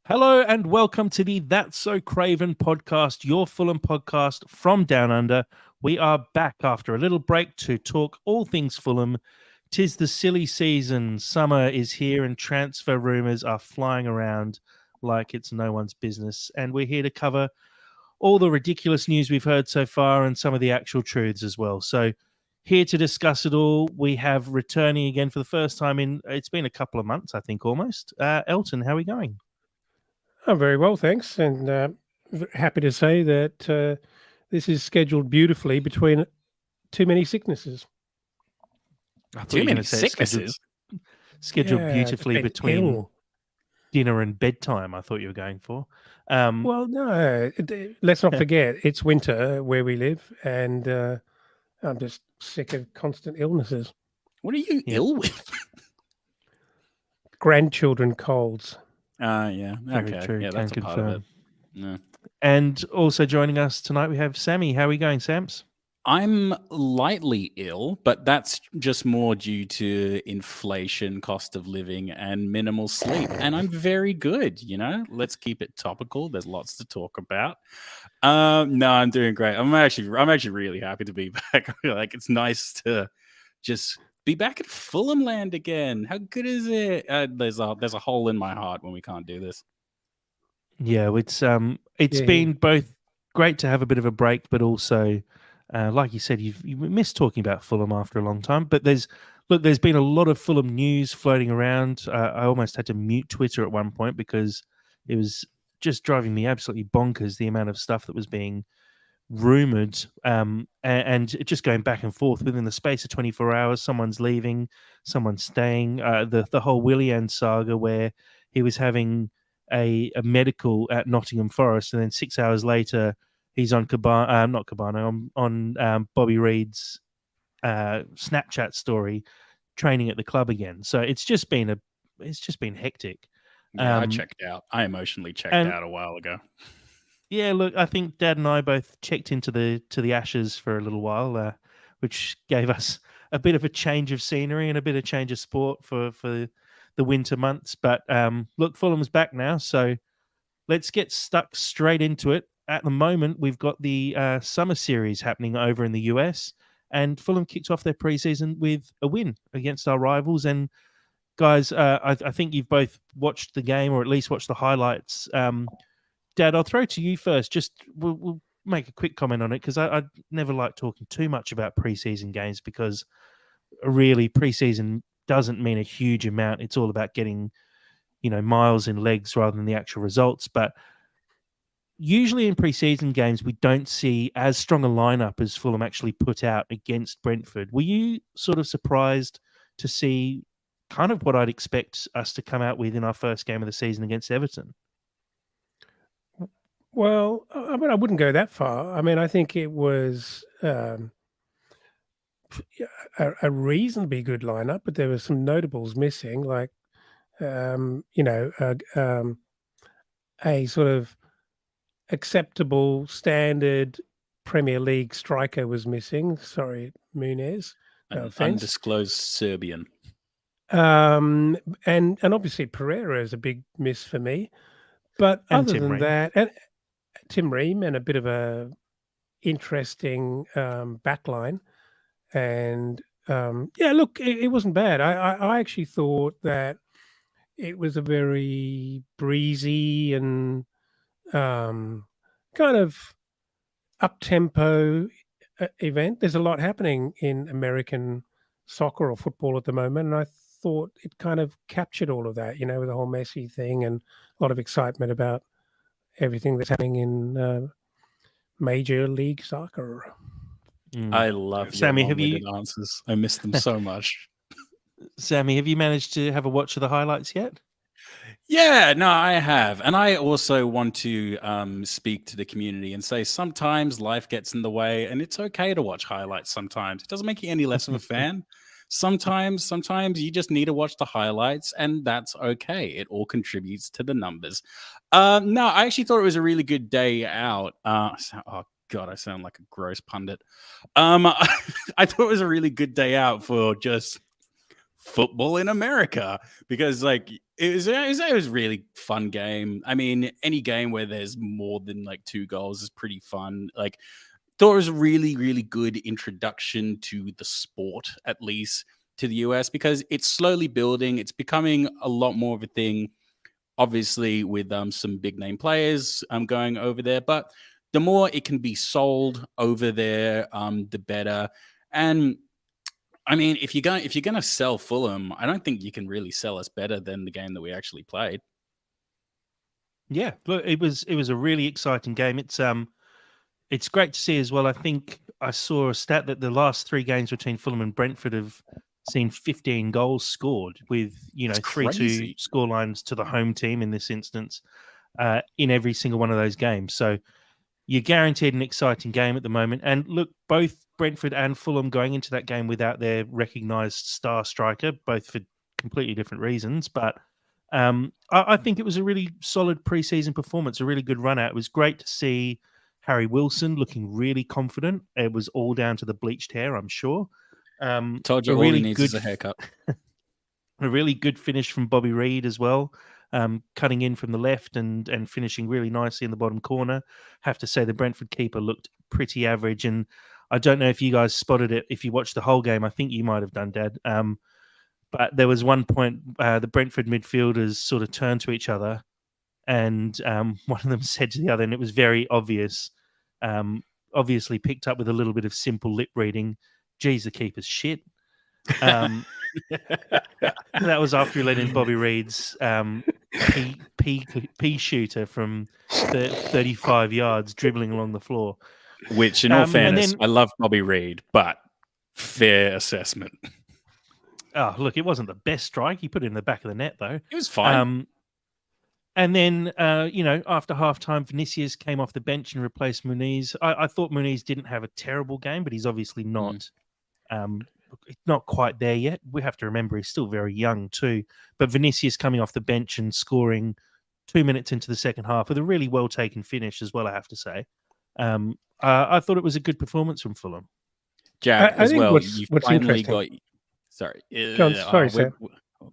Hello and welcome to the That's So Craven podcast, your Fulham podcast from Down Under. We are back after a little break to talk all things Fulham. 'Tis the silly season. Summer is here and transfer rumours are flying around like it's no one's business. And we're here to cover all the ridiculous news we've heard so far and some of the actual truths as well. So here to discuss it all, we have returning again for the first time it's been a couple of months, I think almost. Elton, how are we going? I'm very well, thanks, and happy to say that this is scheduled beautifully between too many sicknesses. I thought Too you were going many to say it's scheduled Yeah, just beautifully been between ill. dinner and bedtime. I thought you were going for. Um, Well, no, let's not forget it's winter where we live, and I'm just sick of constant illnesses. What are you Yeah. ill with? Grandchildren colds. Yeah. very Okay. true. Yeah, Can that's a part of it. confirm. Yeah. And also joining us tonight, we have Sammy. How are we going, Sams? I'm lightly ill, but that's just more due to inflation, cost of living, and minimal sleep. And I'm very good, Let's keep it topical. There's lots to talk about. No, I'm doing great. I'm actually really happy to be back. I feel like it's nice to just be back at Fulham land again. How good is it? There's a hole in my heart when we can't do this. Yeah, it's Yeah. been both great to have a bit of a break, but also, like you said, you missed talking about Fulham after a long time. But there's been a lot of Fulham news floating around. I almost had to mute Twitter at one point because it was just driving me absolutely bonkers the amount of stuff that was being rumored, and it just going back and forth within the space of 24 hours. Someone's leaving, someone's staying. The whole Willian saga where he was having a medical at Nottingham Forest, and then 6 hours later he's on not Cabana, on Bobby Reed's Snapchat story, training at the club again. So it's just been hectic. Yeah, I checked out. I emotionally checked out a while ago. Yeah, look, I think Dad and I both checked into the Ashes for a little while, which gave us a bit of a change of scenery and a bit of change of sport for the winter months. But look, Fulham's back now, so let's get stuck straight into it. At the moment, we've got the summer series happening over in the US, and Fulham kicked off their preseason with a win against our rivals. And guys, I think you've both watched the game, or at least watched the highlights. Dad, I'll throw to you first. Just we'll make a quick comment on it because I never like talking too much about preseason games because really preseason doesn't mean a huge amount. It's all about getting miles in legs rather than the actual results. But usually in preseason games, we don't see as strong a lineup as Fulham actually put out against Brentford. Were you sort of surprised to see kind of what I'd expect us to come out with in our first game of the season against Everton? Well, I mean, I wouldn't go that far. I mean, I think it was a reasonably good lineup, but there were some notables missing, like a sort of acceptable standard Premier League striker was missing. Sorry, Muniz. No An offense. undisclosed Serbian. And obviously Pereira is a big miss for me. But And other Tim than Ream. that, and Tim Ream and a bit of a interesting backline. And yeah, look, it wasn't bad. I actually thought that it was a very breezy and kind of up tempo event. There's a lot happening in American soccer or football at the moment, and I thought it kind of captured all of that. With the whole Messi thing and a lot of excitement about everything that's happening in Major League Soccer. I love your Sammy, long-winded answers. I miss them so much. Sammy, have you managed to have a watch of the highlights yet? Yeah, no, I have. And I also want to speak to the community and say sometimes life gets in the way and it's okay to watch highlights sometimes. It doesn't make you any less of a fan. Sometimes you just need to watch the highlights and that's okay. It all contributes to the numbers. No, I actually thought it was a really good day out. Oh, God, I sound like a gross pundit. I thought it was a really good day out for just football in America, because like it was a really fun game. I mean, any game where there's more than like 2 goals is pretty fun. Like, thought it was a really, really good introduction to the sport, at least to the US, because it's slowly building. It's becoming a lot more of a thing, obviously, with some big name players going over there. But the more it can be sold over there, the better. And I mean, if you're gonna sell Fulham, I don't think you can really sell us better than the game that we actually played. Yeah, look, it was a really exciting game. It's great to see as well. I think I saw a stat that the last 3 games between Fulham and Brentford have seen 15 goals scored, with That's 3-2 crazy. scorelines to the home team in this instance, in every single one of those games. So you're guaranteed an exciting game at the moment. And look, both Brentford and Fulham going into that game without their recognised star striker, both for completely different reasons. But I think it was a really solid preseason performance, a really good run out. It was great to see Harry Wilson looking really confident. It was all down to the bleached hair, I'm sure. Told you A all he really needs good, is a haircut. a really good finish from Bobby Reed as well, cutting in from the left and finishing really nicely in the bottom corner. Have to say the Brentford keeper looked pretty average, and I don't know if you guys spotted it. If you watched the whole game, I think you might have done, Dad. But there was one point the Brentford midfielders sort of turned to each other, and one of them said to the other, and it was very obvious, obviously picked up with a little bit of simple lip reading, "Geez, the keeper's shit." Um, that was after he let in Bobby Reed's pea shooter from 35 yards, dribbling along the floor. Which, in all And fairness, then, I love Bobby Reed, but fair assessment. oh, look, it wasn't the best strike. He put it in the back of the net, though. It was fine. And then, after halftime, Vinicius came off the bench and replaced Muniz. I thought Muniz didn't have a terrible game, but he's obviously not not quite there yet. We have to remember he's still very young too. But Vinicius coming off the bench and scoring 2 minutes into the second half with a really well taken finish as well, I have to say. I thought it was a good performance from Fulham. Jack, I as think well, what's you what's finally interesting. got. Sorry, Go on, sorry, Sam.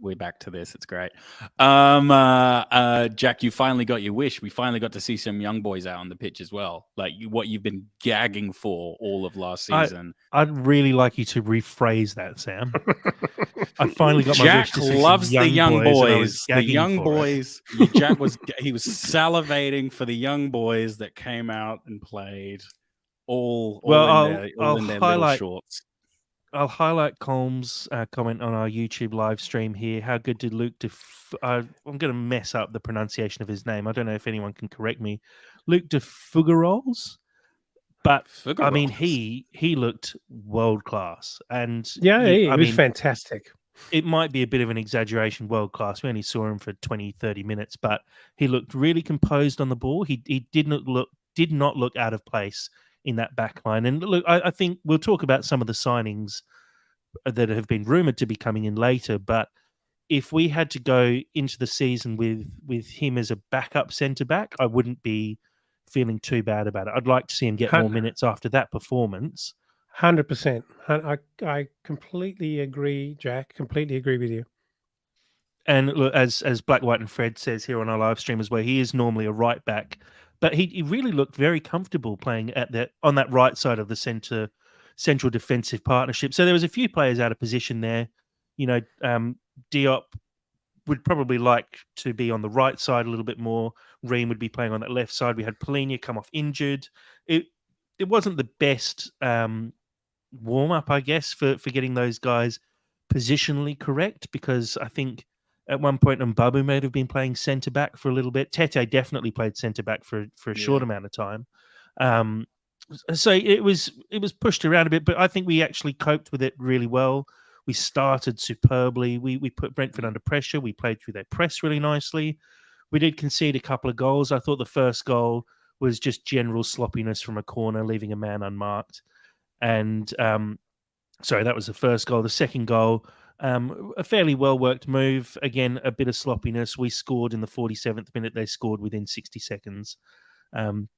we're back to this. It's great. Jack, you finally got your wish. We finally got to see some young boys out on the pitch as well. Like what you've been gagging for all of last season. I'd really like you to rephrase that, Sam. I finally got my wish Jack to see loves some the young boys. and I was The gagging young for it. boys. Jack was salivating for the young boys that came out and played. All in their little shorts. I'll highlight Colm's comment on our YouTube live stream here. How good did Luke I'm going to mess up the pronunciation of his name. I don't know if anyone can correct me. Luke de Figueroles? But I mean, he looked world class, and he was fantastic. It might be a bit of an exaggeration, world class. We only saw him for 20, 30 minutes, but he looked really composed on the ball. He did not look out of place in that back line. And look, I think we'll talk about some of the signings that have been rumored to be coming in later, but if we had to go into the season with him as a backup centre back, I wouldn't be feeling too bad about it. I'd like to see him get more minutes after that performance. 100%. I completely agree, Jack. Completely agree with you. And look, as Black, White, and Fred says here on our live stream as well, he is normally a right back, but he really looked very comfortable playing on that right side of the central defensive partnership. So there was a few players out of position there. Diop would probably like to be on the right side a little bit more. Ream would be playing on that left side. We had Polina come off injured. It wasn't the best warm up, I guess, for getting those guys positionally correct, because I think at one point Mbabu may have been playing centre back for a little bit. Tete definitely played centre back for a short amount of time. So it was pushed around a bit, but I think we actually coped with it really well. We started superbly. We put Brentford under pressure. We played through their press really nicely. We did concede a couple of goals. I thought the first goal was just general sloppiness from a corner, leaving a man unmarked. And sorry, that was the first goal. The second goal, a fairly well-worked move. Again, a bit of sloppiness. We scored in the 47th minute. They scored within 60 seconds. And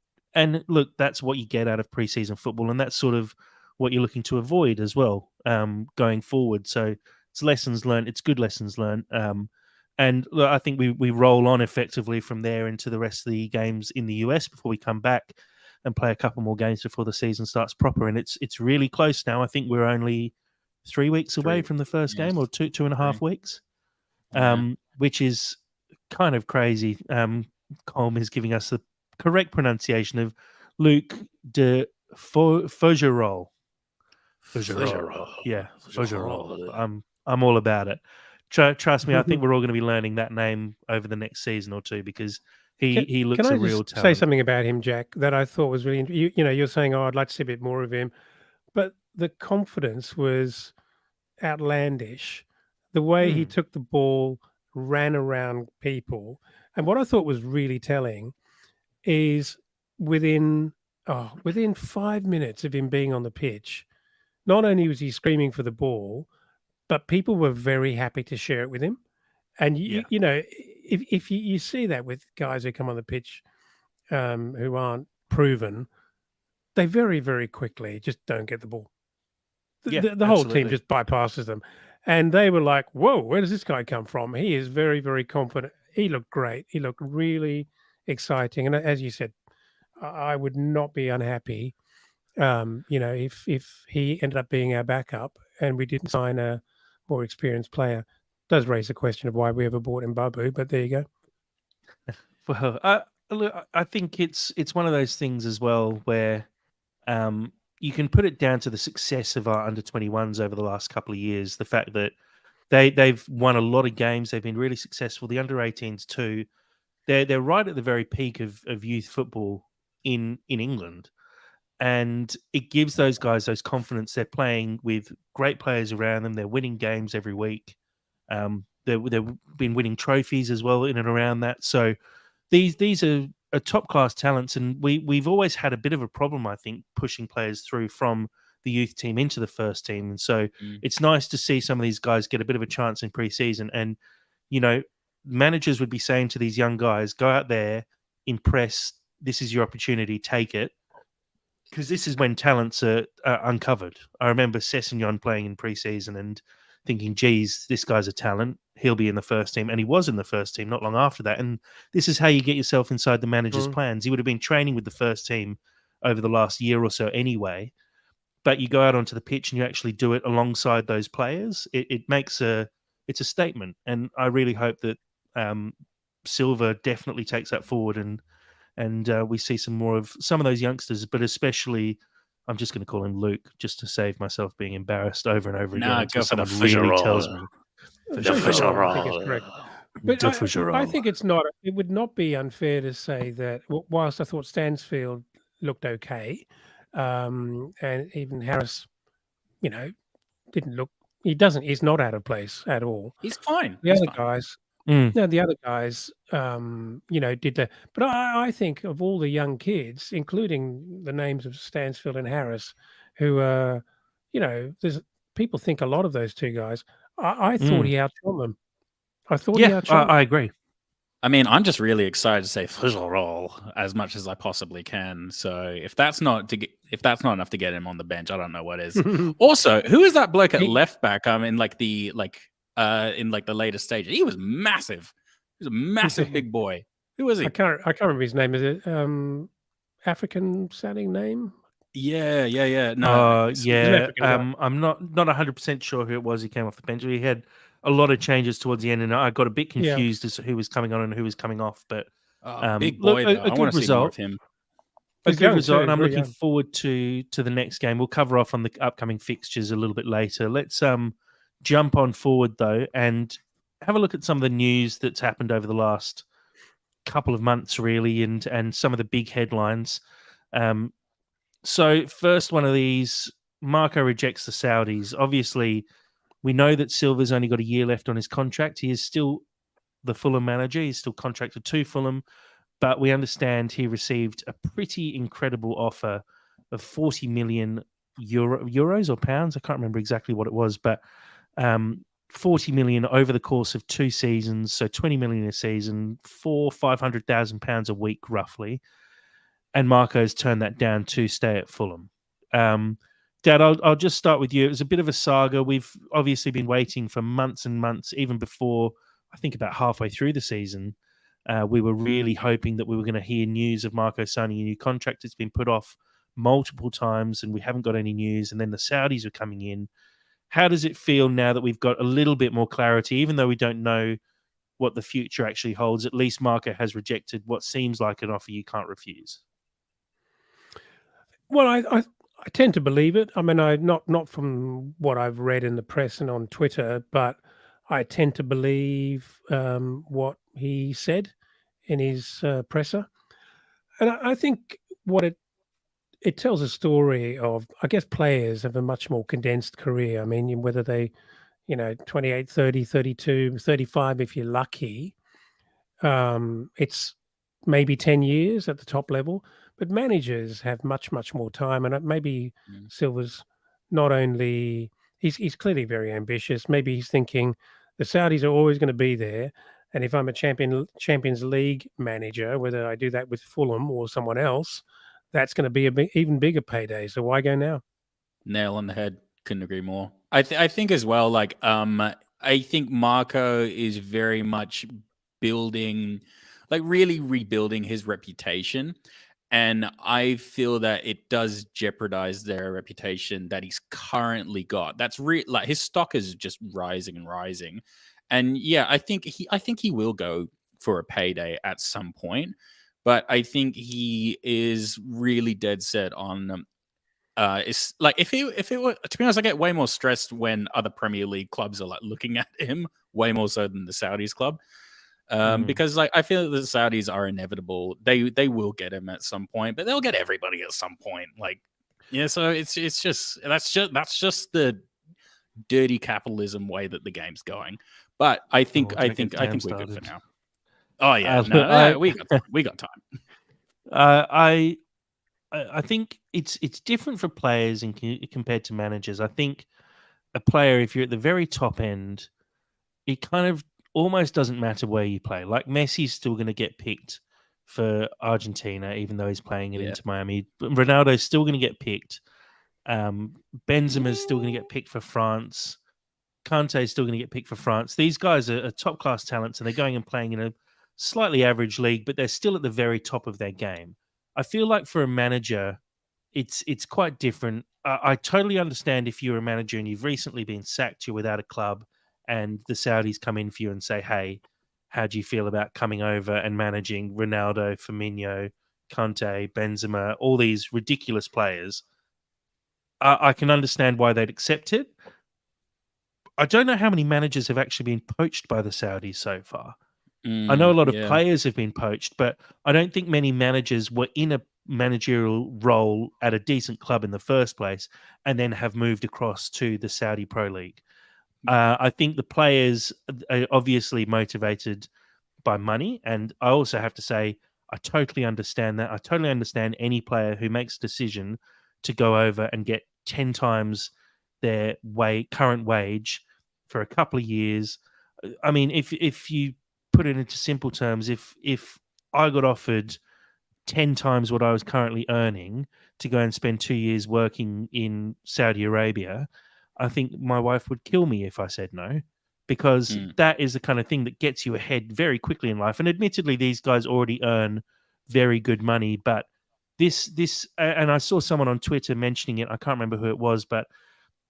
look, that's what you get out of preseason football, and that's sort of what you're looking to avoid as well going forward. So It's lessons learned. It's good lessons learned. And look, I think we roll on effectively from there into the rest of the games in the US before we come back and play a couple more games before the season starts proper. And it's really close now. I think we're only 3 weeks away from the first game, or two and a half weeks, which is kind of crazy. Colm is giving us the correct pronunciation of Luc de Faugerolles. Yeah, Faugerolles. I'm all about it. Trust me, I think we're all going to be learning that name over the next season or two, because he looks a real talent. Say something about him, Jack, that I thought was really interesting. You're saying, I'd like to see a bit more of him, but the confidence was outlandish. The way he took the ball, ran around people, and what I thought was really telling is within 5 minutes of him being on the pitch, not only was he screaming for the ball, but people were very happy to share it with him. And if you see that with guys who come on the pitch who aren't proven, they very, very quickly just don't get the ball. The whole team just bypasses them. And they were like, whoa, where does this guy come from? He is very, very confident. He looked great. He looked really exciting. And as you said, I would not be unhappy, if he ended up being our backup and we didn't sign a more experienced player. It does raise the question of why we ever bought Mbabu, but there you go. Well, I think it's one of those things as well where you can put it down to the success of our under-21s over the last couple of years. The fact that they've won a lot of games, they've been really successful. The under-18s too. They're right at the very peak of youth football in England, and it gives those guys those confidence. They're playing with great players around them. They're winning games every week. They've been winning trophies as well in and around that. So these are top class talents, and we've always had a bit of a problem, I think, pushing players through from the youth team into the first team. And so it's nice to see some of these guys get a bit of a chance in pre-season. And managers would be saying to these young guys, go out there, impress. This is your opportunity. Take it. Because this is when talents are uncovered. I remember Sessegnon playing in pre-season and thinking, geez, this guy's a talent. He'll be in the first team. And he was in the first team not long after that. And this is how you get yourself inside the manager's plans. He would have been training with the first team over the last year or so anyway. But you go out onto the pitch and you actually do it alongside those players. It's a statement. And I really hope that Silva definitely takes that forward and we see some more of some of those youngsters, but especially, I'm just going to call him Luke, just to save myself being embarrassed over and over again. Go for the really tells me. I think it's correct. But I think it's not. It would not be unfair to say that whilst I thought Stansfield looked okay, and even Harris, didn't look. He's not out of place at all. He's fine. The other guys. No, the other guys, did that. But I think of all the young kids, including the names of Stansfield and Harris, who there's people think a lot of those two guys. I thought he outshone them. I agree. I mean, I'm just really excited to say Faugerolles as much as I possibly can. So if that's not enough to get him on the bench, I don't know what is. Also, who is that bloke at left back? In the later stage, he was massive. He was a massive big boy. Who was he? I can't remember his name. Is it African sounding name? Yeah. No, I'm not 100% sure who it was. He came off the bench. He had a lot of changes towards the end, and I got a bit confused as to who was coming on and who was coming off. But big boy, a good result. See more of him. A good result, and I'm looking forward to the next game. We'll cover off on the upcoming fixtures a little bit later. Let's jump on forward though and have a look at some of the news that's happened over the last couple of months, really, and some of the big headlines. So first one of these, Marco rejects the Saudis. Obviously, we know that Silva's only got a year left on his contract. He is still the Fulham manager. He's still contracted to Fulham, but we understand he received a pretty incredible offer of 40 million euros or pounds. I can't remember exactly what it was, but 40 million over the course of 2 seasons, so 20 million a season, £500,000 a week roughly. And Marco's turned that down to stay at Fulham. Dad, I'll just start with you. It was a bit of a saga. We've obviously been waiting for months and months, even before, I think about halfway through the season. We were really hoping that we were going to hear news of Marco signing a new contract. It's been put off multiple times and we haven't got any news. And then the Saudis are coming in. How does it feel now that we've got a little bit more clarity, even though we don't know what the future actually holds? At least Marco has rejected what seems like an offer you can't refuse. Well, I tend to believe it. I mean, not from what I've read in the press and on Twitter, but I tend to believe what he said in his presser, and I think what it tells a story of, I guess, players have a much more condensed career. I mean, whether they, 28, 30, 32, 35, if you're lucky, it's maybe 10 years at the top level, but managers have much more time. And maybe Silva's not only, he's clearly very ambitious. Maybe he's thinking the Saudis are always going to be there. And if I'm a Champions League manager, whether I do that with Fulham or someone else, that's going to be even bigger payday. So why go now? Nail on the head. Couldn't agree more. I think as well, like, I think Marco is very much building, like really rebuilding his reputation. And I feel that it does jeopardize their reputation that he's currently got. That's like his stock is just rising and rising. And yeah, I think he will go for a payday at some point. But I think he is really dead set on it's like if it were, to be honest, I get way more stressed when other Premier League clubs are like looking at him way more so than the Saudis club. Because like I feel that the Saudis are inevitable. They will get him at some point, but they'll get everybody at some point. Like, yeah, so it's just that's just the dirty capitalism way that the game's going. But I think we're good for now. Oh yeah, we got time. I think it's different for players compared to managers. I think a player, if you're at the very top end, it kind of almost doesn't matter where you play. Like Messi's still going to get picked for Argentina, even though he's playing it into Miami. Ronaldo's still going to get picked. Benzema's still going to get picked for France. Kante's still going to get picked for France. These guys are top-class talents, and they're going and playing in a slightly average league, but they're still at the very top of their game. I feel like for a manager, it's quite different. I totally understand if you're a manager and you've recently been sacked, you're without a club, and the Saudis come in for you and say, hey, how do you feel about coming over and managing Ronaldo, Firmino, Kante, Benzema, all these ridiculous players? I can understand why they'd accept it. I don't know how many managers have actually been poached by the Saudis so far. I know a lot of players have been poached, but I don't think many managers were in a managerial role at a decent club in the first place and then have moved across to the Saudi Pro League. I think the players are obviously motivated by money, and I also have to say I totally understand that. I totally understand any player who makes a decision to go over and get 10 times their current wage for a couple of years. I mean, if you put it into simple terms, if I got offered 10 times what I was currently earning to go and spend 2 years working in Saudi Arabia, I think my wife would kill me if I said no, because that is the kind of thing that gets you ahead very quickly in life. And admittedly, these guys already earn very good money, but this and I saw someone on Twitter mentioning it. I can't remember who it was, but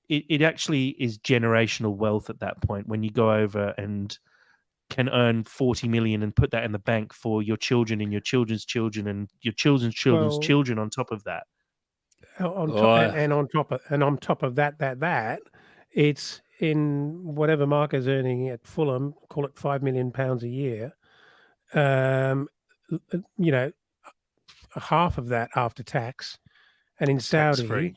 it actually is generational wealth at that point when you go over and can earn 40 million and put that in the bank for your children and your children's children and your children's children's children on top of that. On top of that, it's in whatever Marco's earning at Fulham, call it £5 million a year. Half of that after tax, and in Saudi,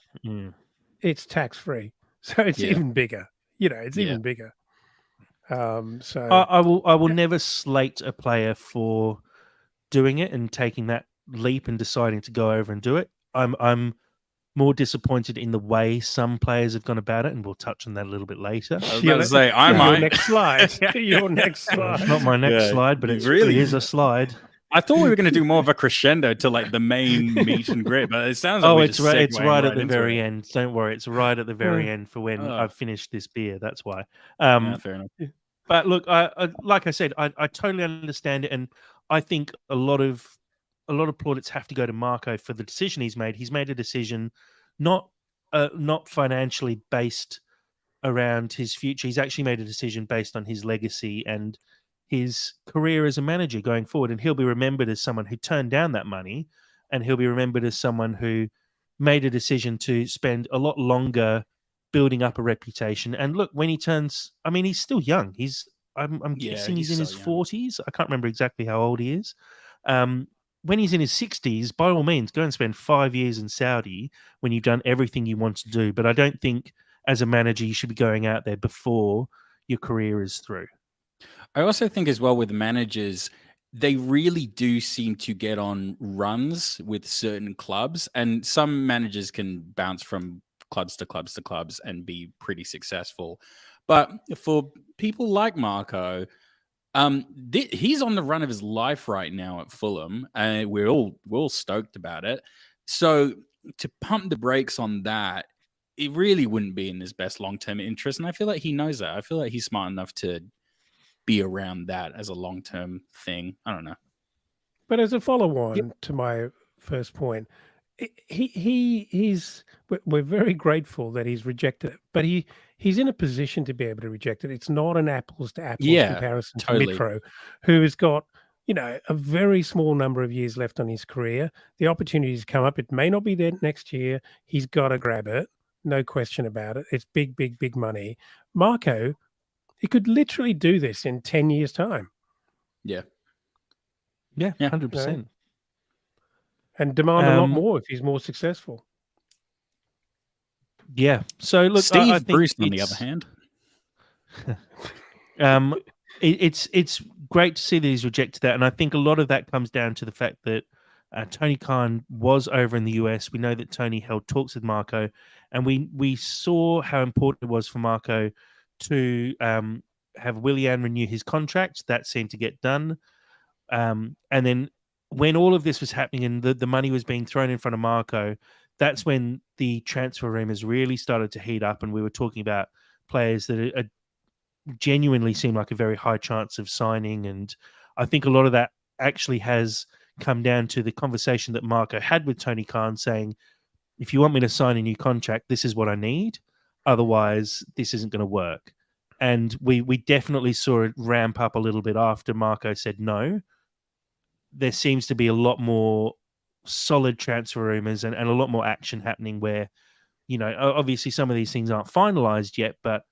it's tax free, so it's even bigger. It's even bigger. So I will never slate a player for doing it and taking that leap and deciding to go over and do it. I'm more disappointed in the way some players have gone about it, and we'll touch on that a little bit later. I was about to say, I might. Your next slide. It's not my next slide, but it is a slide. I thought we were going to do more of a crescendo to like the main meet and greet, but it sounds like Oh, we're it's just right. It's segueing right at the into very it. end. Don't worry, it's right at the very end for when Oh. I've finished this beer. That's why. Yeah, fair enough. But look, I like I said, I totally understand it, and I think a lot of plaudits have to go to Marco for the decision he's made. He's made a decision, not not financially based around his future. He's actually made a decision based on his legacy and his career as a manager going forward. And he'll be remembered as someone who turned down that money, and he'll be remembered as someone who made a decision to spend a lot longer building up a reputation. And look, when he turns, I mean, he's still young. I'm Yeah, guessing he's he's in so his young. 40s. I can't remember exactly how old he is. When he's in his 60s, by all means, go and spend 5 years in Saudi when you've done everything you want to do. But I don't think as a manager you should be going out there before your career is through. I also think as well with managers, they really do seem to get on runs with certain clubs, and some managers can bounce from clubs to clubs to clubs and be pretty successful. But for people like Marco, he's on the run of his life right now at Fulham, and we're all stoked about it. So to pump the brakes on that, it really wouldn't be in his best long-term interest, and I feel like he knows that. I feel like he's smart enough to be around that as a long-term thing. I don't know. But as a follow-on to my first point, we're very grateful that he's rejected it, but he's in a position to be able to reject it. It's not an apples to apples Yeah, comparison totally. to Mitro, who has got a very small number of years left on his career. The opportunities come up. It may not be there next year. He's got to grab it, no question about it. It's big, big, big money. Marco, he could literally do this in 10 years' time. Yeah. Yeah, Yeah. 100%. And demand a lot more if he's more successful. Yeah. So look, Steve I think Bruce, on the other hand, it's great to see that he's rejected that, and I think a lot of that comes down to the fact that Tony Khan was over in the US. We know that Tony held talks with Marco, and we saw how important it was for Marco to have Willian renew his contract. That seemed to get done. And then when all of this was happening and the money was being thrown in front of Marco, that's when the transfer rumors really started to heat up, and we were talking about players that are genuinely seem like a very high chance of signing. And I think a lot of that actually has come down to the conversation that Marco had with Tony Khan saying, if you want me to sign a new contract, this is what I need. Otherwise, this isn't going to work. And we definitely saw it ramp up a little bit after Marco said no. There seems to be a lot more solid transfer rumors and a lot more action happening where, obviously some of these things aren't finalized yet, but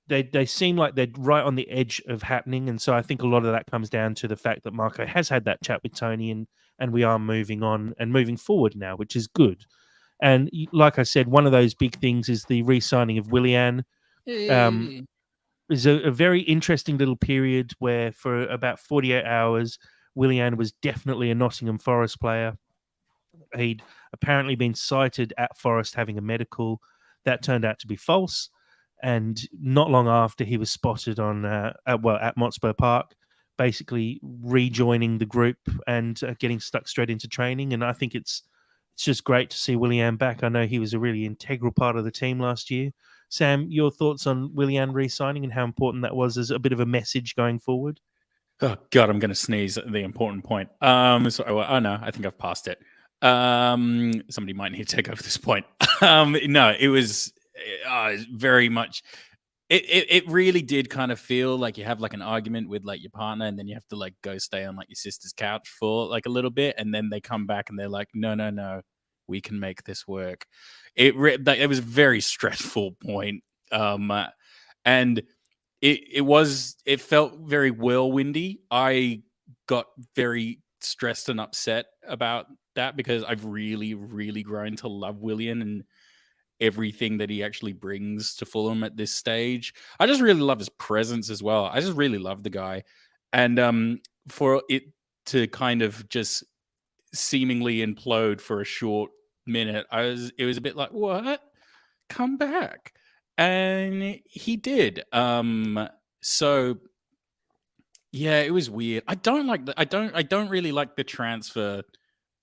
they seem like they're right on the edge of happening. And so I think a lot of that comes down to the fact that Marco has had that chat with Tony, and we are moving on and moving forward now, which is good. And like I said, one of those big things is the re-signing of Willian. Is a very interesting little period where for about 48 hours, Willian was definitely a Nottingham Forest player. He'd apparently been cited at Forest having a medical. That turned out to be false. And not long after, he was spotted on at Motspur Park, basically rejoining the group and getting stuck straight into training. And I think it's just great to see Willian back. I know he was a really integral part of the team last year. Sam, your thoughts on Willian re-signing and how important that was as a bit of a message going forward? Oh God, I'm going to sneeze at the important point. No, I think I've passed it. Somebody might need to take over this point. No, it was very much. It really did kind of feel like you have like an argument with like your partner, and then you have to like go stay on like your sister's couch for like a little bit, and then they come back and they're like, no, we can make this work. It was a very stressful point, and it felt very whirlwindy. I got very stressed and upset about that because I've really, really grown to love Willian and everything that he actually brings to Fulham at this stage. I just really love his presence as well. I just really love the guy. And for it to kind of just seemingly implode for a short minute, it was a bit like, what? Come back. And he did. So Yeah, it was weird. I don't like the I don't really like the transfer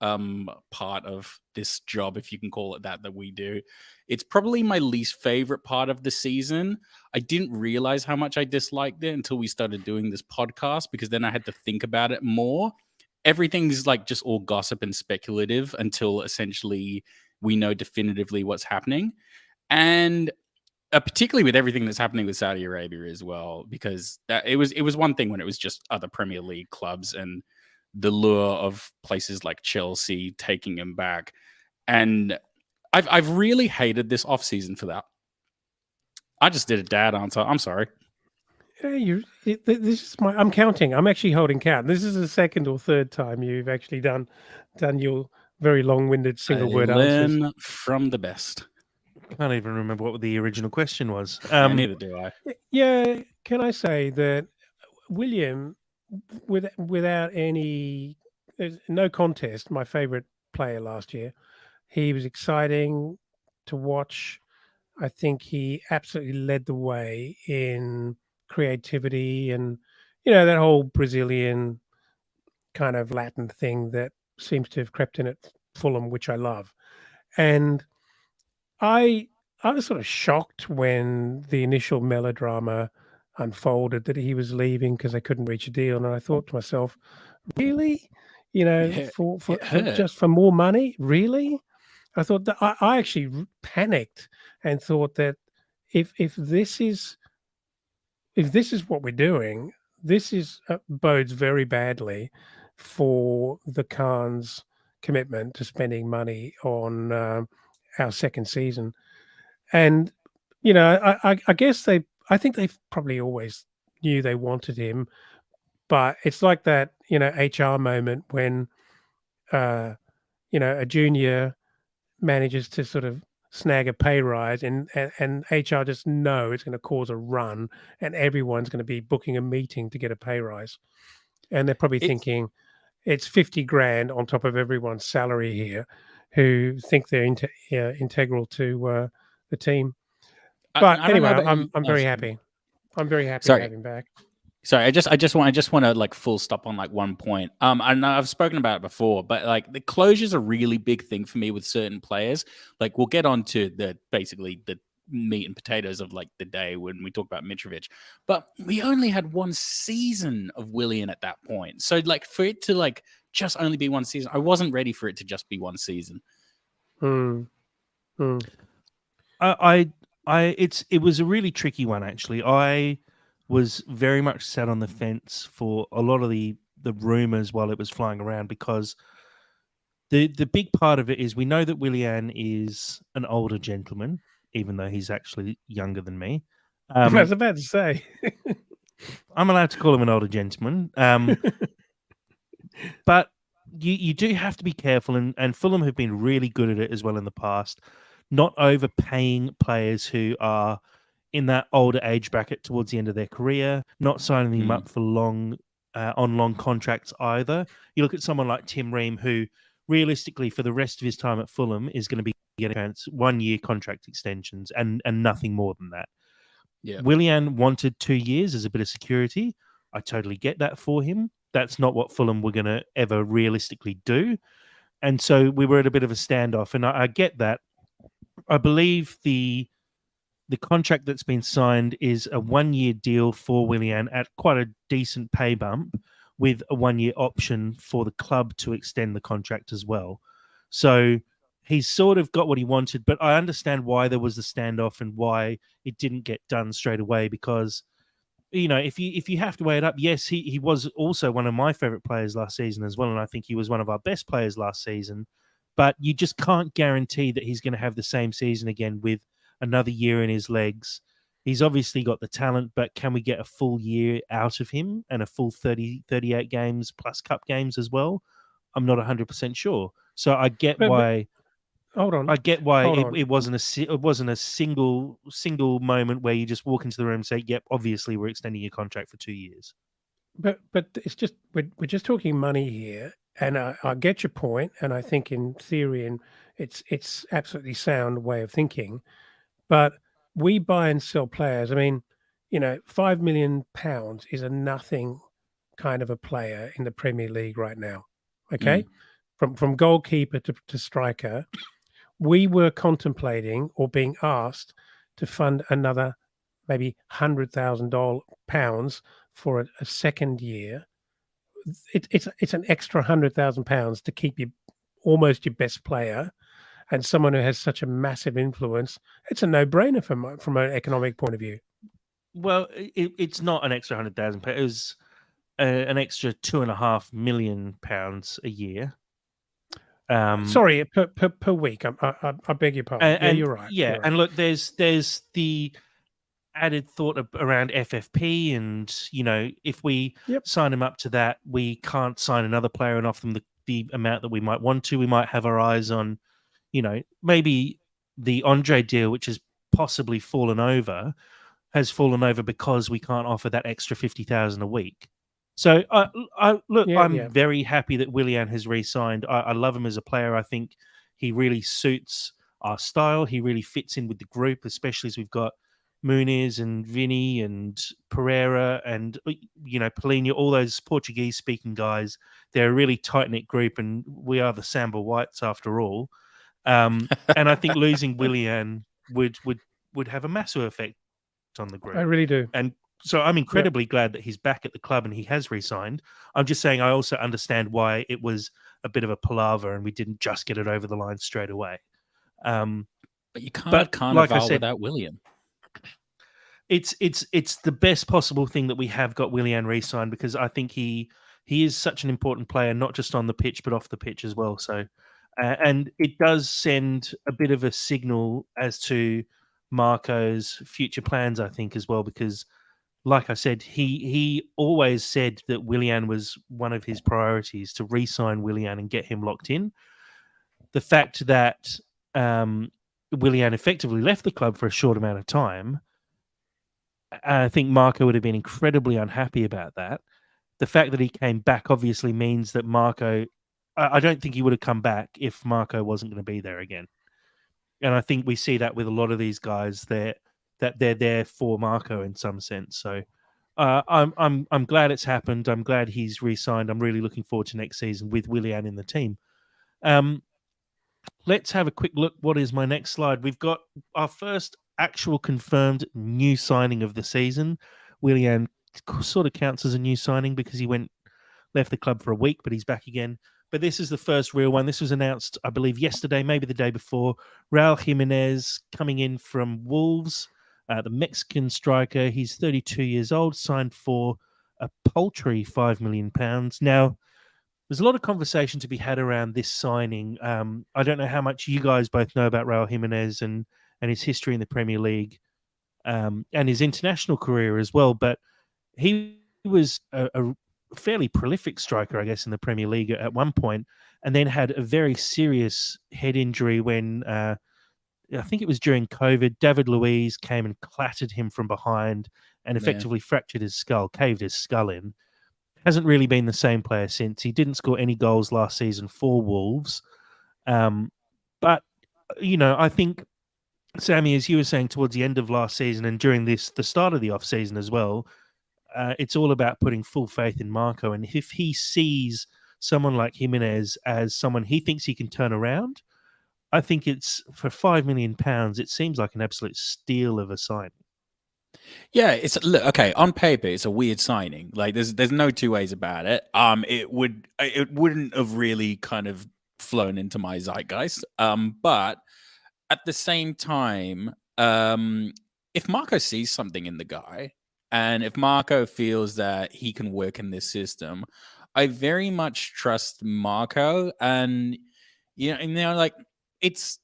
part of this job, if you can call it that we do. It's probably my least favorite part of the season. I didn't realize how much I disliked it until we started doing this podcast, because then I had to think about it more. Everything's like just all gossip and speculative until essentially we know definitively what's happening. And particularly with everything that's happening with Saudi Arabia as well, because it was one thing when it was just other Premier League clubs and the lure of places like Chelsea taking him back, and I've really hated this off season for that. I just did a dad answer. I'm sorry. This is I'm counting. I'm actually holding count. This is the second or third time you've actually done your very long-winded single word answers. Learn from the best. Can't even remember what the original question was. Neither do I. Yeah, can I say that William, without any, there's no contest, my favorite player last year. He was exciting to watch. I think he absolutely led the way in creativity and, that whole Brazilian kind of Latin thing that seems to have crept in at Fulham, which I love. And I was sort of shocked when the initial melodrama unfolded that he was leaving because they couldn't reach a deal, and I thought to myself, really, Yeah, for it hurt. just for more money, really? I thought that I actually panicked and thought that if this is what we're doing, this is bodes very badly for the Khan's commitment to spending money on our second season. And I guess I think they probably always knew they wanted him, but it's like that HR moment when a junior manages to sort of snag a pay rise and HR just know it's going to cause a run and everyone's going to be booking a meeting to get a pay rise. And they're probably thinking it's 50 grand on top of everyone's salary here who think they're integral to the team. But I don't anyway, know about you. I'm very happy. I'm very happy to Sorry. have him back. Sorry, I just want to like full stop on like one point. I know I've spoken about it before, but like the closure's a really big thing for me with certain players. Like we'll get on to basically the meat and potatoes of like the day when we talk about Mitrovic. But we only had one season of Willian at that point. So like for it to like just only be one season, I wasn't ready for it to just be one season. It was a really tricky one actually. I was very much sat on the fence for a lot of the rumors while it was flying around, because the big part of it is we know that Willian is an older gentleman, even though he's actually younger than me. I was about to say. I'm allowed to call him an older gentleman. But you do have to be careful, and Fulham have been really good at it as well in the past, not overpaying players who are in that older age bracket towards the end of their career, not signing them up for long contracts either. You look at someone like Tim Ream, who realistically for the rest of his time at Fulham is going to be getting 1-year contract extensions and nothing more than that. Yeah. Willian wanted 2 years as a bit of security. I totally get that for him. That's not what Fulham were going to ever realistically do. And so we were at a bit of a standoff, and I get that. I believe the contract that's been signed is a 1-year deal for Willian at quite a decent pay bump, with a 1-year option for the club to extend the contract as well. So he's sort of got what he wanted, but I understand why there was the standoff and why it didn't get done straight away, because if you have to weigh it up, yes, he was also one of my favorite players last season as well, and I think he was one of our best players last season. But you just can't guarantee that he's going to have the same season again with another year in his legs. He's obviously got the talent, but can we get a full year out of him and a full 38 games plus cup games as well? I'm not 100% sure. So I get why. Hold on. I get why it wasn't a single moment where you just walk into the room and say, "Yep, obviously we're extending your contract for 2 years." But it's just we're just talking money here, and I get your point, and I think in theory, and it's absolutely sound way of thinking. But we buy and sell players. I mean, £5 million is a nothing kind of a player in the Premier League right now. Okay, from goalkeeper to striker, we were contemplating or being asked to fund another maybe £100,000 for a second year. It's an extra £100,000 to keep you almost your best player and someone who has such a massive influence. It's a no-brainer from an economic point of view. Well, it's not an extra £100,000. It was an extra £2.5 million a year. Sorry, per week. I beg your pardon. Yeah, you're right. Yeah, You're right. and look, there's the added thought around FFP, and if we sign him up to that, we can't sign another player and offer them the amount that we might want to. We might have our eyes on, maybe the Andre deal, which has possibly has fallen over because we can't offer that extra 50,000 a week. So I'm very happy that Willian has re-signed. I love him as a player. I think he really suits our style. He really fits in with the group, especially as we've got Muniz and Vinny and Pereira and Paulinho, all those Portuguese-speaking guys. They're a really tight-knit group, and we are the Samba Whites after all. And I think losing Willian would have a massive effect on the group. I really do. And so I'm incredibly glad that he's back at the club and he has re-signed. I'm just saying I also understand why it was a bit of a palaver and we didn't just get it over the line straight away. But you can't have Carnival without Willian. It's the best possible thing that we have got Willian re-signed, because I think he is such an important player, not just on the pitch but off the pitch as well. So, and it does send a bit of a signal as to Marco's future plans, I think, as well, because like I said, he always said that Willian was one of his priorities, to re-sign Willian and get him locked in. The fact that Willian effectively left the club for a short amount of time, I think Marco would have been incredibly unhappy about that. The fact that he came back obviously means that Marco, I don't think he would have come back if Marco wasn't going to be there again. And I think we see that with a lot of these guys that they're there for Marco in some sense. So I'm glad it's happened. I'm glad he's re-signed. I'm really looking forward to next season with Willian in the team. Let's have a quick look. What is my next slide? We've got our first actual confirmed new signing of the season. Willian sort of counts as a new signing because he left the club for a week, but he's back again. But this is the first real one. This was announced, I believe, yesterday, maybe the day before. Raul Jimenez coming in from Wolves, the Mexican striker. He's 32 years old, signed for a paltry £5 million. Now, there's a lot of conversation to be had around this signing. I don't know how much you guys both know about Raul Jimenez and his history in the Premier League and his international career as well, but he was a fairly prolific striker, I guess, in the Premier League at one point, and then had a very serious head injury when I think it was during COVID. David Luiz came and clattered him from behind and effectively fractured his skull, caved his skull in. Hasn't really been the same player since. He didn't score any goals last season for Wolves. But, I think, Sammy, as you were saying towards the end of last season and during the start of the off-season as well, it's all about putting full faith in Marco. And if he sees someone like Jimenez as someone he thinks he can turn around, I think it's for £5 million. It seems like an absolute steal of a signing. Yeah, okay. On paper, it's a weird signing. Like there's no two ways about it. It wouldn't have really kind of flown into my zeitgeist. But at the same time, if Marco sees something in the guy, and if Marco feels that he can work in this system, I very much trust Marco. And like it's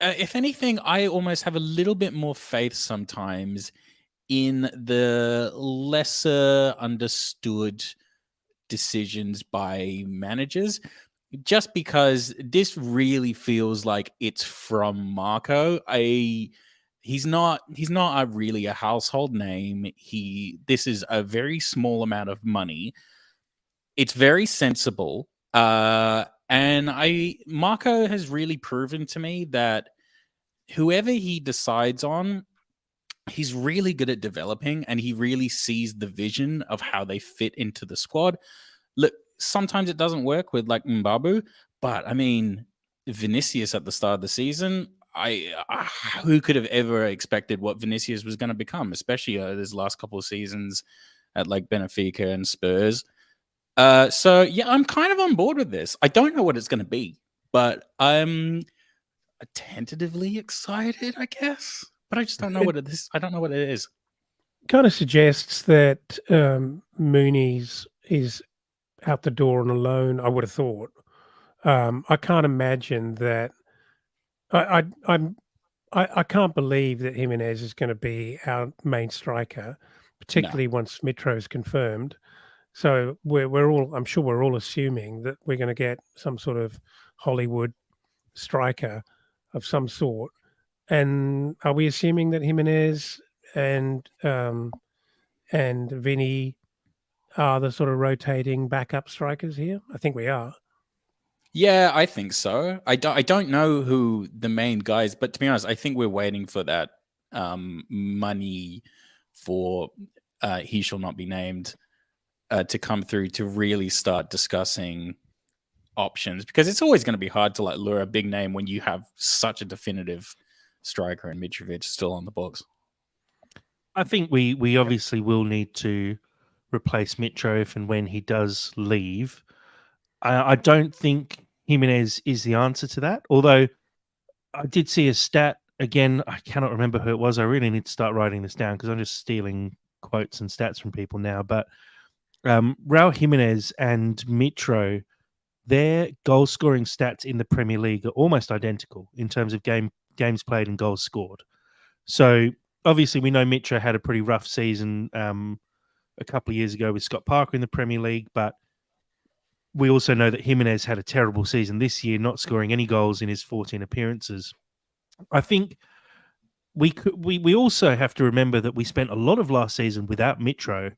if anything, I almost have a little bit more faith sometimes in the lesser understood decisions by managers, just because this really feels like it's from Marco. He's not really a household name. This is a very small amount of money. It's very sensible. And Marco has really proven to me that whoever he decides on, he's really good at developing, and he really sees the vision of how they fit into the squad. Look, sometimes it doesn't work with like Mbabu, but I mean, Vinicius at the start of the season, who could have ever expected what Vinicius was going to become, especially his last couple of seasons at like Benfica and Spurs. So yeah, I'm kind of on board with this. I don't know what it's going to be, but I'm tentatively excited, I guess. But I just don't know what it is. I don't know what it is. Kind of suggests that Mooney's is out the door on a loan. I would have thought. I can't imagine that. I can't believe that Jimenez is going to be our main striker, particularly once Mitro is confirmed. So we're all, I'm sure we're all assuming that we're going to get some sort of Hollywood striker of some sort. And are we assuming that Jimenez and Vinny are the sort of rotating backup strikers here? I think we are. Yeah, I think so. I don't know who the main guys, but to be honest, I think we're waiting for that money for he shall not be named to come through to really start discussing options, because it's always going to be hard to like lure a big name when you have such a definitive striker and Mitrovic still on the books. I think we obviously will need to replace Mitro if and when he does leave. I don't think Jimenez is the answer to that. Although I did see a stat again. I cannot remember who it was. I really need to start writing this down because I'm just stealing quotes and stats from people now. But Raul Jimenez and Mitro, their goal scoring stats in the Premier League are almost identical in terms of games played and goals scored. So obviously we know Mitro had a pretty rough season a couple of years ago with Scott Parker in the Premier League, but we also know that Jimenez had a terrible season this year, not scoring any goals in his 14 appearances. I think we also have to remember that we spent a lot of last season without Mitro,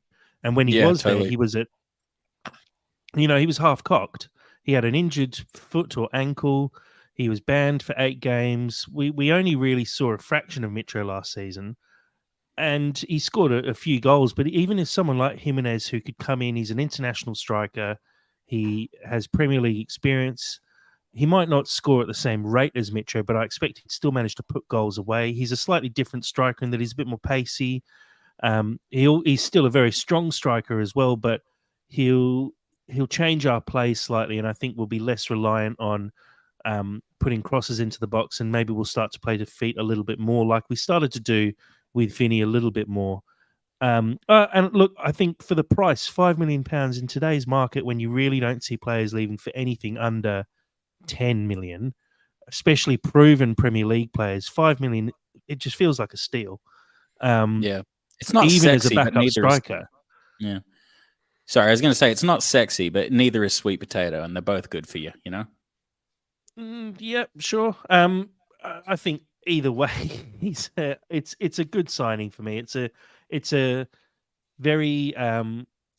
and when he was there, he was he was half cocked. He had an injured foot or ankle. He was banned for 8 games. We only really saw a fraction of Mitro last season, and he scored a few goals. But even if someone like Jimenez, who could come in, he's an international striker. He has Premier League experience. He might not score at the same rate as Mitro, but I expect he'd still manage to put goals away. He's a slightly different striker in that he's a bit more pacey. He's still a very strong striker as well, but he'll change our play slightly, and I think we'll be less reliant on putting crosses into the box, and maybe we'll start to play to feet a little bit more, like we started to do with Vinny a little bit more. And look, I think for the price, £5 million in today's market, when you really don't see players leaving for anything under 10 million, especially proven Premier League players, 5 million, it just feels like a steal. Yeah, it's not even sexy, as a backup striker. Yeah. Sorry, I was going to say it's not sexy, but neither is sweet potato, and they're both good for you, you know? Yeah, sure. I think either way, it's a good signing for me. It's a very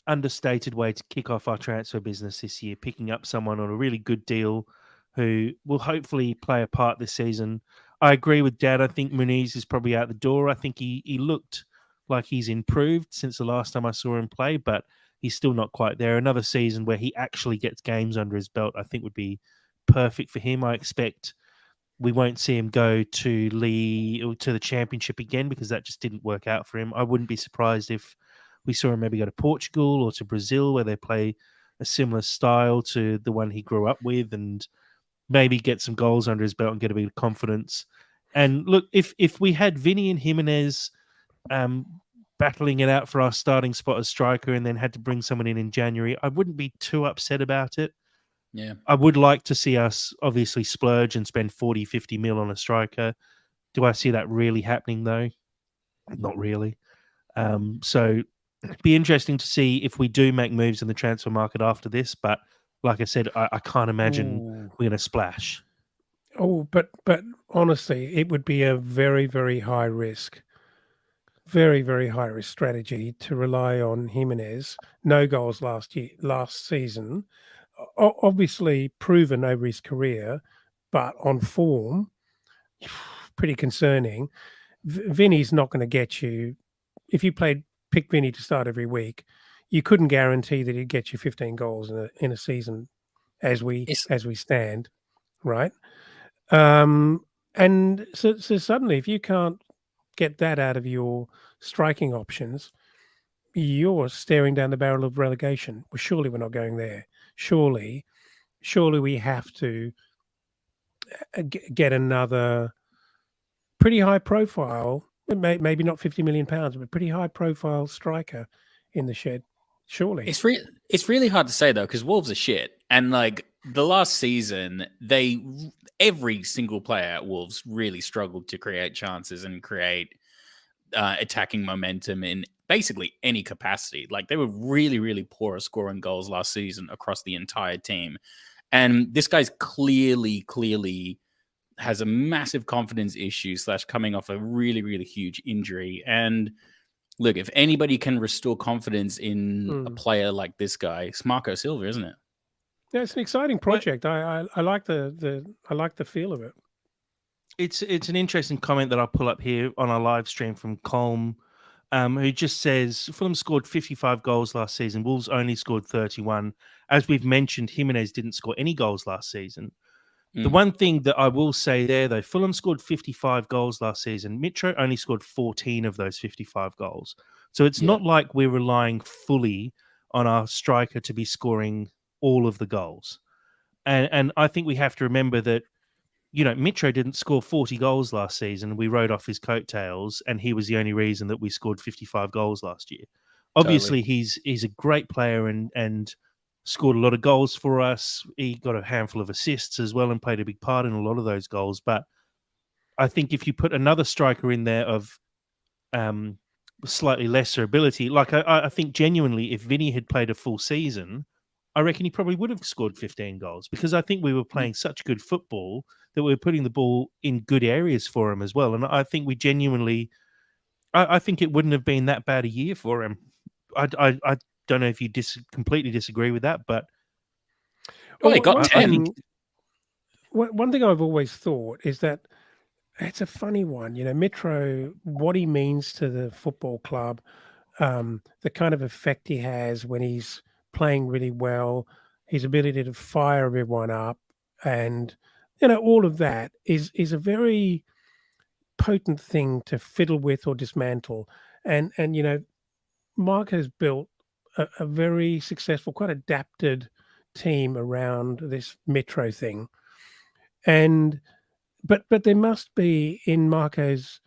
understated way to kick off our transfer business this year, picking up someone on a really good deal who will hopefully play a part this season. I agree with Dad. I think Muniz is probably out the door. I think he looked like he's improved since the last time I saw him play, but he's still not quite there. Another season where he actually gets games under his belt, I think would be perfect for him. I expect we won't see him go to the Championship again because that just didn't work out for him. I wouldn't be surprised if we saw him maybe go to Portugal or to Brazil, where they play a similar style to the one he grew up with, and maybe get some goals under his belt and get a bit of confidence. And look, if we had Vinny and Jimenez battling it out for our starting spot as striker and then had to bring someone in January, I wouldn't be too upset about it. Yeah. I would like to see us obviously splurge and spend 40, 50 mil on a striker. Do I see that really happening though? Not really. So it'd be interesting to see if we do make moves in the transfer market after this. But like I said, I can't imagine we're going to splash. Oh, but honestly, it would be a very, very high risk, very, very high risk strategy to rely on Jimenez. No goals last season. Obviously proven over his career, but on form, pretty concerning. Vinny's not going to get you. If you pick Vinny to start every week, you couldn't guarantee that he'd get you 15 goals in a season as we stand, right? And so suddenly, if you can't get that out of your striking options, you're staring down the barrel of relegation. Well, surely we're not going there. Surely we have to get another pretty high profile, maybe not 50 million pounds, but pretty high profile striker in the shed. Surely. It's really hard to say though, because Wolves are shit. And like the last season, every single player at Wolves really struggled to create chances and create attacking momentum in basically any capacity. Like they were really, really poor at scoring goals last season across the entire team. And this guy's clearly has a massive confidence issue / coming off a really, really huge injury. And look, if anybody can restore confidence in a player like this guy, it's Marco Silva, isn't it? Yeah, it's an exciting project. I like the feel of it. It's an interesting comment that I'll pull up here on our live stream from Colm, who just says Fulham scored 55 goals last season. Wolves only scored 31. As we've mentioned, Jimenez didn't score any goals last season. The one thing that I will say there, though, Fulham scored 55 goals last season. Mitro only scored 14 of those 55 goals. So it's not like we're relying fully on our striker to be scoring all of the goals. And I think we have to remember that, you know, Mitro didn't score 40 goals last season. We rode off his coattails, and he was the only reason that we scored 55 goals last year. Obviously, he's a great player and scored a lot of goals for us. He got a handful of assists as well and played a big part in a lot of those goals. But I think if you put another striker in there of slightly lesser ability, like I think genuinely, if Vinny had played a full season, I reckon he probably would have scored 15 goals, because I think we were playing such good football that we were putting the ball in good areas for him as well. And I think we genuinely, I think it wouldn't have been that bad a year for him. I don't know if you completely disagree with that, but he got 10. One thing I've always thought is that it's a funny one. You know, Mitro, what he means to the football club, the kind of effect he has when he's playing really well, his ability to fire everyone up, and you know, all of that is a very potent thing to fiddle with or dismantle. And you know, Mark has built a very successful, quite adapted team around this Mitro thing. And but there must be, in Marco's,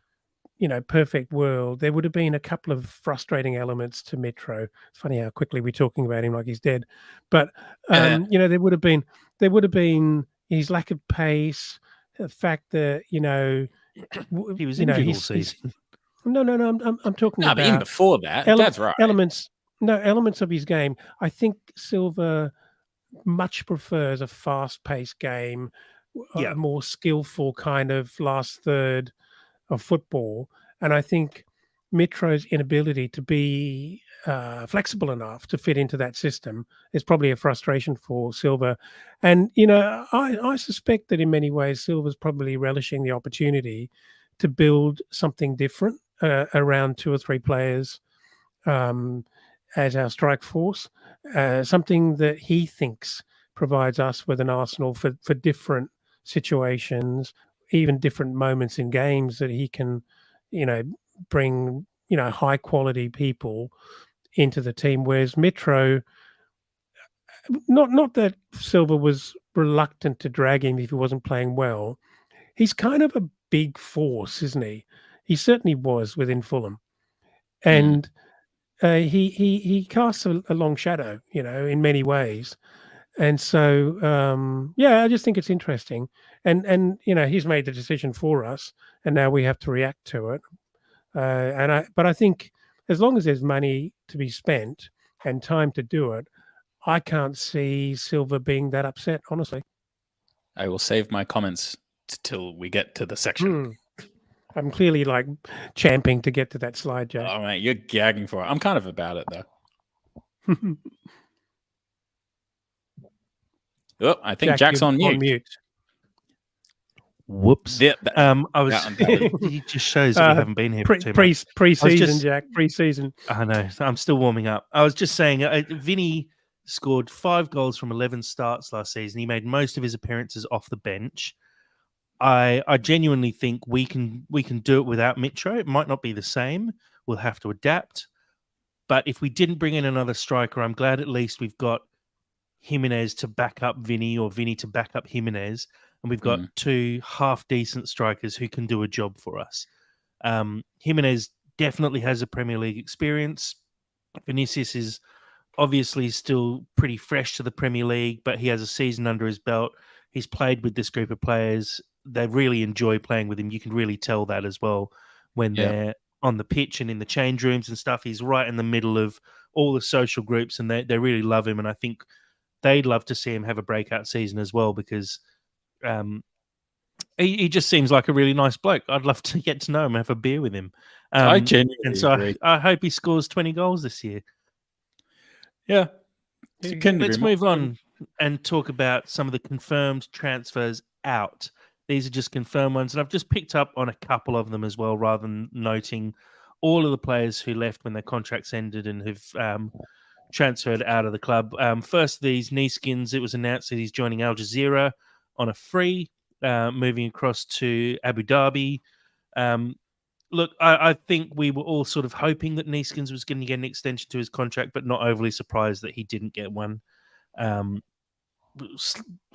you know, perfect world, there would have been a couple of frustrating elements to Mitro. It's funny how quickly we're talking about him like he's dead. But you know, there would have been his lack of pace, the fact that, you know, he was injured all season. No, I'm talking about. But even before that, that's right. Elements of his game. I think Silva much prefers a fast-paced game, a more skillful kind of last third of football. And I think Mitro's inability to be flexible enough to fit into that system is probably a frustration for Silva. And, you know, I suspect that in many ways Silva's probably relishing the opportunity to build something different around 2 or 3 players as our strike force, something that he thinks provides us with an arsenal for different situations, even different moments in games, that he can, you know, bring, you know, high quality people into the team. Whereas Mitro, not that Silva was reluctant to drag him if he wasn't playing well. He's kind of a big force, isn't he? He certainly was within Fulham. And he casts a long shadow, you know, in many ways. And so, I just think it's interesting. And you know, he's made the decision for us, and now we have to react to it. But I think as long as there's money to be spent and time to do it, I can't see Silva being that upset, honestly. I will save my comments till we get to the section. I'm clearly like champing to get to that slide, Jay. Oh, mate, you're gagging for it. I'm kind of about it, though. Oh, I think Jack's on mute. Whoops. Yeah, I was. that undoubtedly. It just shows that we haven't been here for too much. Pre-season, Jack. Pre-season. I know. I'm still warming up. I was just saying, Vinny scored 5 goals from 11 starts last season. He made most of his appearances off the bench. I genuinely think we can do it without Mitro. It might not be the same. We'll have to adapt. But if we didn't bring in another striker, I'm glad at least we've got Jimenez to back up Vinny or Vinny to back up Jimenez. And we've got 2 half-decent strikers who can do a job for us. Jimenez definitely has a Premier League experience. Vinicius is obviously still pretty fresh to the Premier League, but he has a season under his belt. He's played with this group of players. They really enjoy playing with him. You can really tell that as well when they're on the pitch and in the change rooms and stuff. He's right in the middle of all the social groups, and they really love him. And I think they'd love to see him have a breakout season as well, because he just seems like a really nice bloke. I'd love to get to know him, have a beer with him. I genuinely and so agree. I hope he scores 20 goals this year. Yeah. Let's move on and talk about some of the confirmed transfers out. These are just confirmed ones, and I've just picked up on a couple of them as well, rather than noting all of the players who left when their contracts ended and have transferred out of the club. First, these Neeskins, it was announced that he's joining Al Jazeera on a free, moving across to Abu Dhabi. Look, I think we were all sort of hoping that Neeskins was going to get an extension to his contract, but not overly surprised that he didn't get one. I'm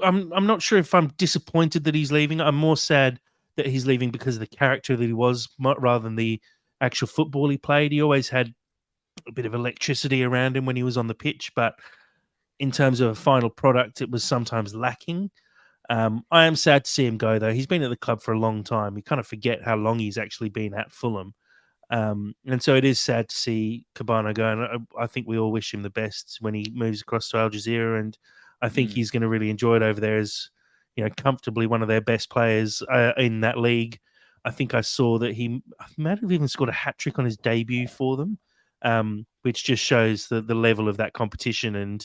not sure if I'm disappointed that he's leaving. I'm more sad that he's leaving because of the character that he was, rather than the actual football he played. He always had a bit of electricity around him when he was on the pitch, but in terms of a final product, it was sometimes lacking. I am sad to see him go, though. He's been at the club for a long time. You kind of forget how long he's actually been at Fulham. And so it is sad to see Cabana go. And I think we all wish him the best when he moves across to Al Jazeera. And I think he's going to really enjoy it over there as, comfortably one of their best players in that league. I think I saw that he might have even scored a hat-trick on his debut for them, which just shows the level of that competition. And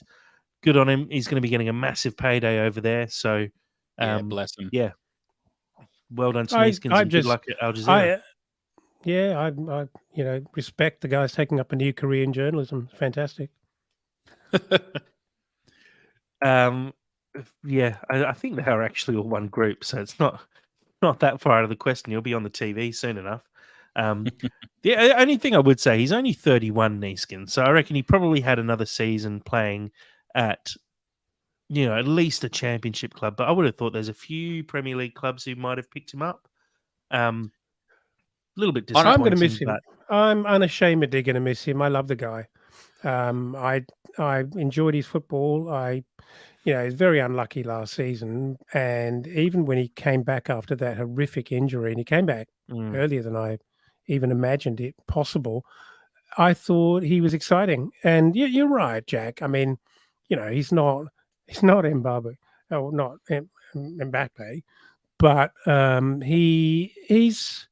good on him. He's going to be getting a massive payday over there. So, bless him. Yeah. Well done to Neeskins, and good luck at Al Jazeera. I respect the guys taking up a new career in journalism. Fantastic. I think they are actually all one group, so it's not that far out of the question. You'll be on the TV soon enough. The only thing I would say, he's only 31, Neeskins, so I reckon he probably had another season playing at at least a championship club. But I would have thought there's a few Premier League clubs who might have picked him up. A little bit disappointing. I'm going to miss him. I'm unashamedly going to miss him. I love the guy. I enjoyed his football. He's very unlucky last season, and even when he came back after that horrific injury, and he came back earlier than I even imagined it possible, I thought he was exciting. And you're right, Jack. I mean, he's not Mbappe, or not Mbappe, but he's.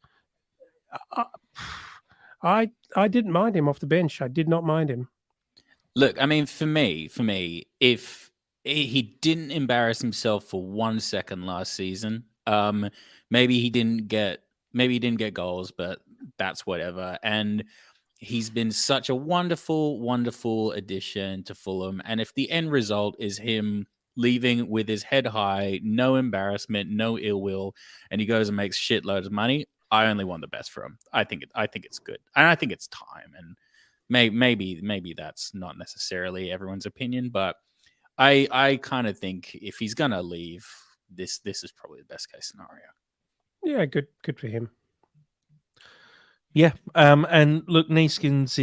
I didn't mind him off the bench. I did not mind him. Look, I mean, for me, if he didn't embarrass himself for 1 second last season, maybe he didn't get goals, but that's whatever. And he's been such a wonderful, wonderful addition to Fulham. And if the end result is him leaving with his head high, no embarrassment, no ill will, and he goes and makes shitloads of money, I only want the best for him. I think it's good, and I think it's time. And maybe that's not necessarily everyone's opinion, but I kind of think if he's gonna leave, this is probably the best case scenario. Yeah, good for him. Yeah, and look, Neeskins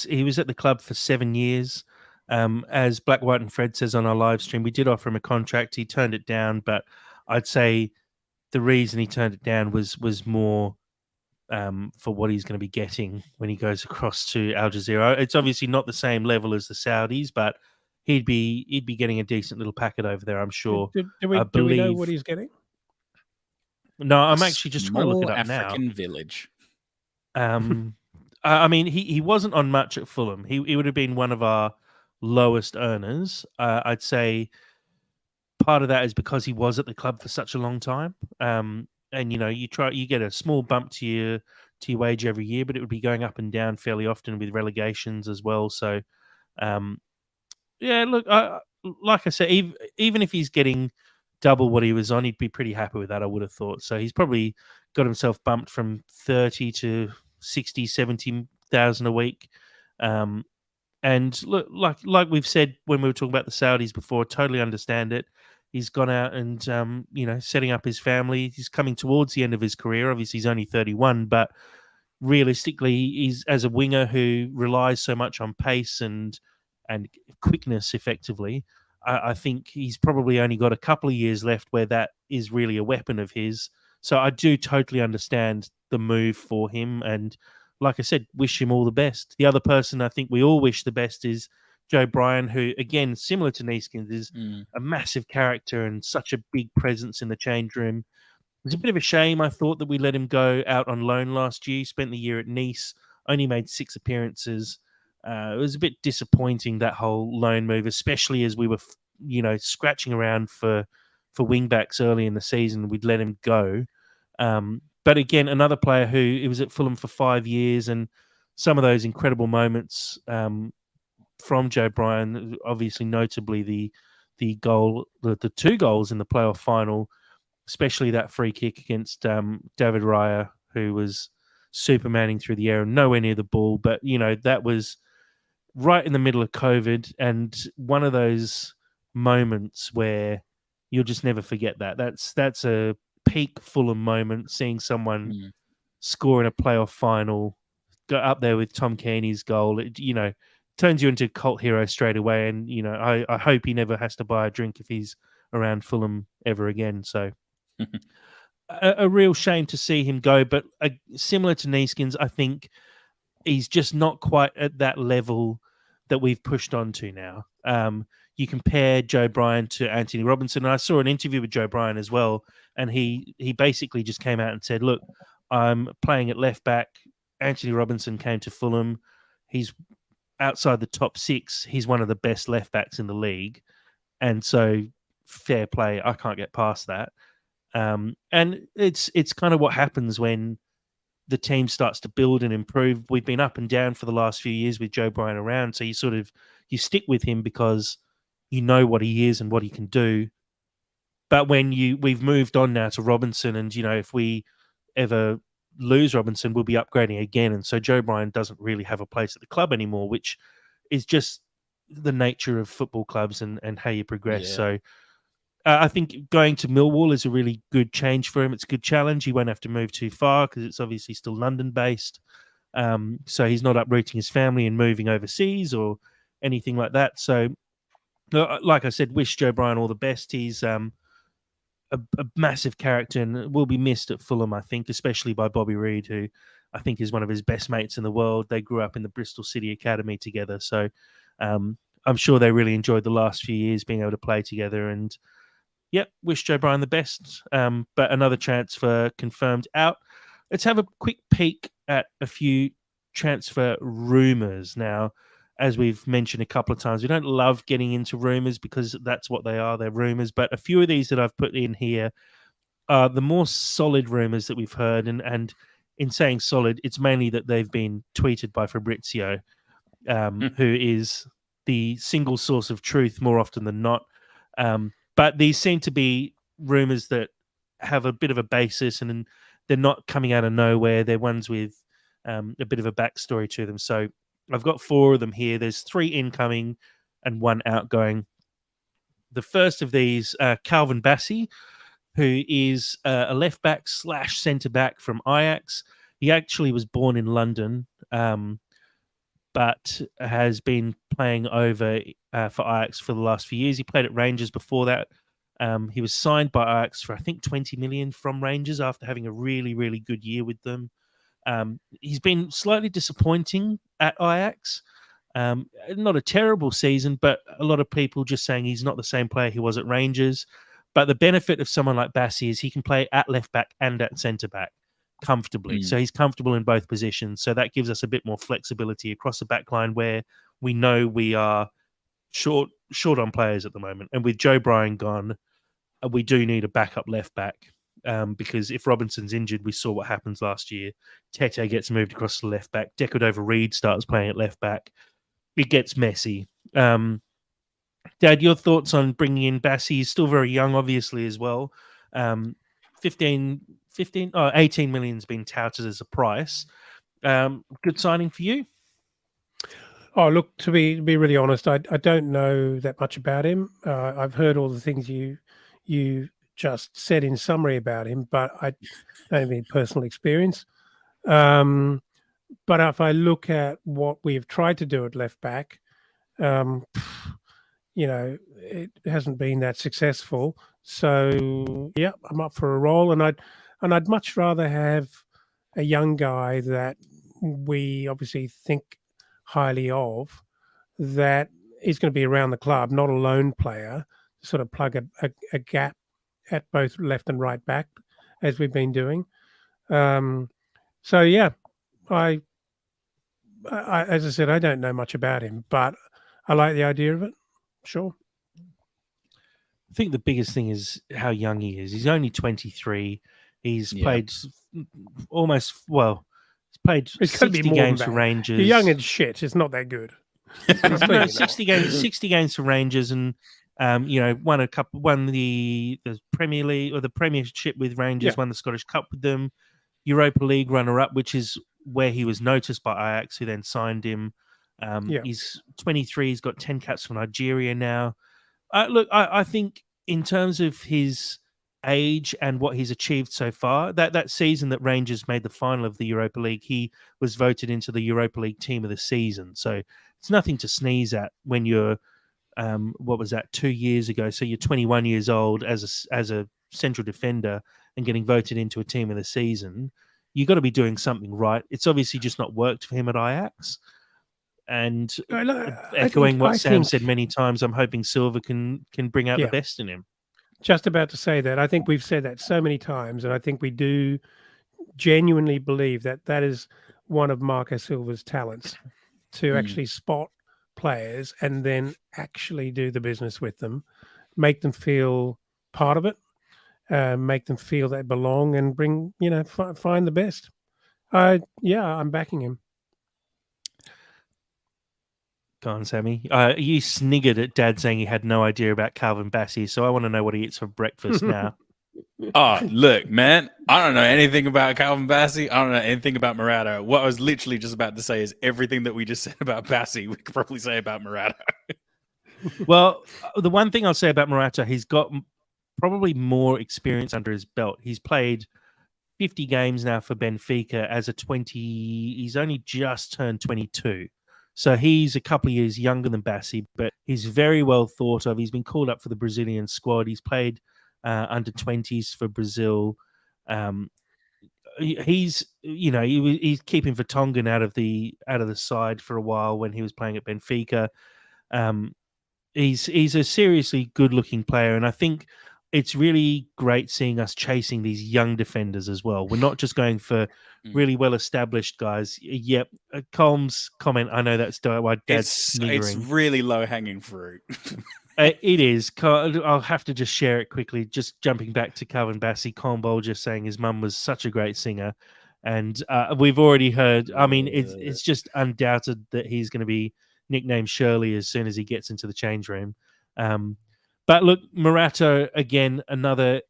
he was at the club for 7 years. As Black, White, and Fred says on our live stream, we did offer him a contract. He turned it down, but I'd say the reason he turned it down was more for what he's going to be getting when he goes across to Al Jazeera. It's obviously not the same level as the Saudis, but he'd be getting a decent little packet over there, I'm sure. Do we know what he's getting? No, I'm actually just trying to look it up African now. village. I mean, he wasn't on much at Fulham. He would have been one of our lowest earners. I'd say part of that is because he was at the club for such a long time. and you get a small bump to your wage every year, but it would be going up and down fairly often with relegations as well. So, yeah, look, like I said, even if he's getting double what he was on, he'd be pretty happy with that, I would have thought. So he's probably got himself bumped from 30 to 60, 70,000 a week. And look, like we've said when we were talking about the Saudis before, totally understand it. He's gone out and setting up his family. He's coming towards the end of his career. Obviously, he's only 31, but realistically, he's as a winger who relies so much on pace and quickness. Effectively, I think he's probably only got a couple of years left where that is really a weapon of his. So I do totally understand the move for him, and like I said, wish him all the best. The other person I think we all wish the best is Joe Bryan, who, again, similar to Neeskens, is a massive character and such a big presence in the change room. It was a bit of a shame, I thought, that we let him go out on loan last year. He spent the year at Nice, only made 6 appearances. It was a bit disappointing, that whole loan move, especially as we were, scratching around for wing-backs early in the season. We'd let him go. But again, another player who it was at Fulham for 5 years, and some of those incredible moments from Joe Bryan, obviously notably the goal, the 2 goals in the playoff final, especially that free kick against David Raya, who was supermaning through the air and nowhere near the ball. But, that was right in the middle of COVID, and one of those moments where you'll just never forget that. That's a peak Fulham moment, seeing someone score in a playoff final, go up there with Tom Keeney's goal. It, turns you into a cult hero straight away. And, I hope he never has to buy a drink if he's around Fulham ever again. So a real shame to see him go. But similar to Neeskens, I think he's just not quite at that level that we've pushed on to now. You compare Joe Bryan to Anthony Robinson. And I saw an interview with Joe Bryan as well, and he basically just came out and said, look, I'm playing at left back. Anthony Robinson came to Fulham. He's outside the top 6. He's one of the best left backs in the league. And so fair play. I can't get past that. And it's kind of what happens when the team starts to build and improve. We've been up and down for the last few years with Joe Bryan around. So you stick with him because you know what he is and what he can do. But when we've moved on now to Robinson, and if we ever lose Robinson, we'll be upgrading again. And so Joe Bryan doesn't really have a place at the club anymore, which is just the nature of football clubs and how you progress. Yeah. So I think going to Millwall is a really good change for him. It's a good challenge. He won't have to move too far because it's obviously still London-based. So he's not uprooting his family and moving overseas or anything like that. So, like I said, wish Joe Bryan all the best. He's a massive character and will be missed at Fulham, I think, especially by Bobby Reid, who I think is one of his best mates in the world. They grew up in the Bristol City Academy together. So I'm sure they really enjoyed the last few years being able to play together. And yep, wish Joe Bryan the best. But another transfer confirmed out. Let's have a quick peek at a few transfer rumours. Now, as we've mentioned a couple of times, we don't love getting into rumours because that's what they are. They're rumours. But a few of these that I've put in here are the more solid rumours that we've heard. And in saying solid, it's mainly that they've been tweeted by Fabrizio, who is the single source of truth more often than not. But these seem to be rumours that have a bit of a basis, and they're not coming out of nowhere. They're ones with a bit of a backstory to them. So I've got 4 of them here. There's 3 incoming and 1 outgoing. The first of these, Calvin Bassey, who is a left back / centre back from Ajax. He actually was born in London, but has been playing over for Ajax for the last few years. He played at Rangers before that. He was signed by Ajax for, I think, 20 million from Rangers after having a really, really good year with them. He's been slightly disappointing at Ajax. Not a terrible season, but a lot of people just saying he's not the same player he was at Rangers. But the benefit of someone like Bassey is he can play at left back and at centre back comfortably. So he's comfortable in both positions. So that gives us a bit more flexibility across the back line where we know we are short on players at the moment. And with Joe Bryan gone, we do need a backup left back. because if Robinson's injured, we saw what happens last year. Tete gets moved across to left back. Decordova-Reid starts playing at left back. It gets messy. Dad, your thoughts on bringing in Bassi? He's still very young, obviously, as well. 18 million's been touted as a price. Good signing for you? Oh, look, to be really honest, I don't know that much about him. I've heard all the things you just said in summary about him, but I don't have any personal experience. But if I look at what we've tried to do at left back, it hasn't been that successful. So yeah, I'm up for a role, and I'd much rather have a young guy that we obviously think highly of, that is going to be around the club, not a lone player, to sort of plug a gap at both left and right back, as we've been doing. So yeah, I as I said, I don't know much about him, but I like the idea of it. Sure. I think the biggest thing is how young he is. He's only 23. He's played he's played 60 games for Rangers. You're young and shit. It's not that good. 60 games for Rangers, and won the Premier League or the Premiership with Rangers, won the Scottish Cup with them, Europa League runner-up, which is where he was noticed by Ajax, who then signed him. He's 23. He's got 10 caps for Nigeria now. I think in terms of his age and what he's achieved so far, that season that Rangers made the final of the Europa League, he was voted into the Europa League team of the season. So it's nothing to sneeze at when you're, 2 years ago? So you're 21 years old as a central defender and getting voted into a team of the season. You got to be doing something right. It's obviously just not worked for him at Ajax. And echoing what Sam said many times, I'm hoping Silva can bring out the best in him. Just about to say that. I think we've said that so many times, and I think we do genuinely believe that is one of Marco Silva's talents, to actually spot players and then actually do the business with them, make them feel part of it, make them feel they belong, and bring, find the best. I'm backing him. Go on, Sammy. You sniggered at Dad saying he had no idea about Calvin Bassey, so I want to know what he eats for breakfast now. Oh, look, man, I don't know anything about Calvin Bassey. I don't know anything about Murata. What I was literally just about to say is everything that we just said about Bassey, we could probably say about Murata. Well, the one thing I'll say about Murata, he's got probably more experience under his belt. He's played 50 games now for Benfica as a 20. He's only just turned 22. So he's a couple of years younger than Bassey, but he's very well thought of. He's been called up for the Brazilian squad. He's played under 20s for Brazil. He's keeping Vertonghen out of the side for a while when he was playing at Benfica. He's a seriously good-looking player, and I think it's really great seeing us chasing these young defenders as well. We're not just going for really well-established guys. Yep, Colm's comment, I know that's why Dad's sniggering. It's really low-hanging fruit. It is. I'll have to just share it quickly. Just jumping back to Calvin Bassey, Colm Bowl just saying his mum was such a great singer. And we've already heard, I mean, it's just undoubted that he's going to be nicknamed Shirley as soon as he gets into the change room. But look, Murata, again, another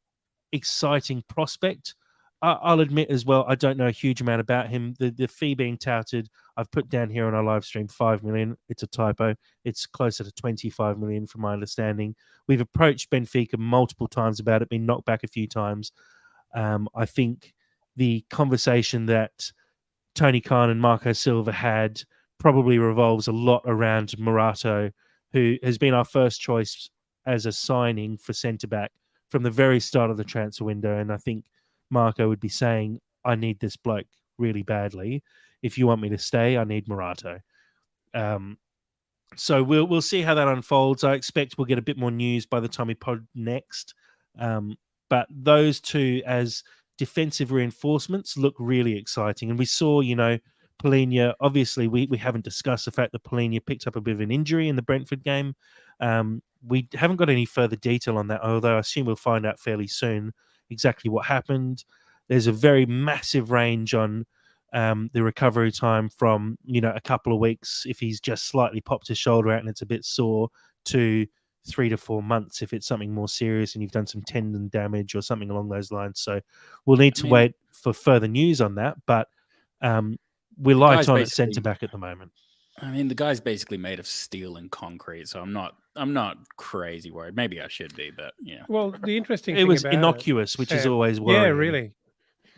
exciting prospect. I'll admit as well, I don't know a huge amount about him. The fee being touted, I've put down here on our live stream, 5 million. It's a typo. It's closer to 25 million from my understanding. We've approached Benfica multiple times about it, been knocked back a few times. I think the conversation that Tony Khan and Marco Silva had probably revolves a lot around Murato, who has been our first choice as a signing for centre-back from the very start of the transfer window. And I think Marco would be saying, I need this bloke really badly. If you want me to stay, I need Murato. So we'll see how that unfolds. I expect we'll get a bit more news by the time we pod next. But those two as defensive reinforcements look really exciting. And we saw, Polina, obviously we haven't discussed the fact that Polina picked up a bit of an injury in the Brentford game. We haven't got any further detail on that, although I assume we'll find out fairly soon. exactly what happened. There's a very massive range on the recovery time from, a couple of weeks if he's just slightly popped his shoulder out and it's a bit sore, to 3 to 4 months if it's something more serious and you've done some tendon damage or something along those lines. So we'll need to wait for further news on that, but we're light on at centre back at the moment. I mean, the guy's basically made of steel and concrete, so I'm not crazy worried. Maybe I should be, but yeah. Well, the interesting it thing was about innocuous, which is always worrying. Yeah, really.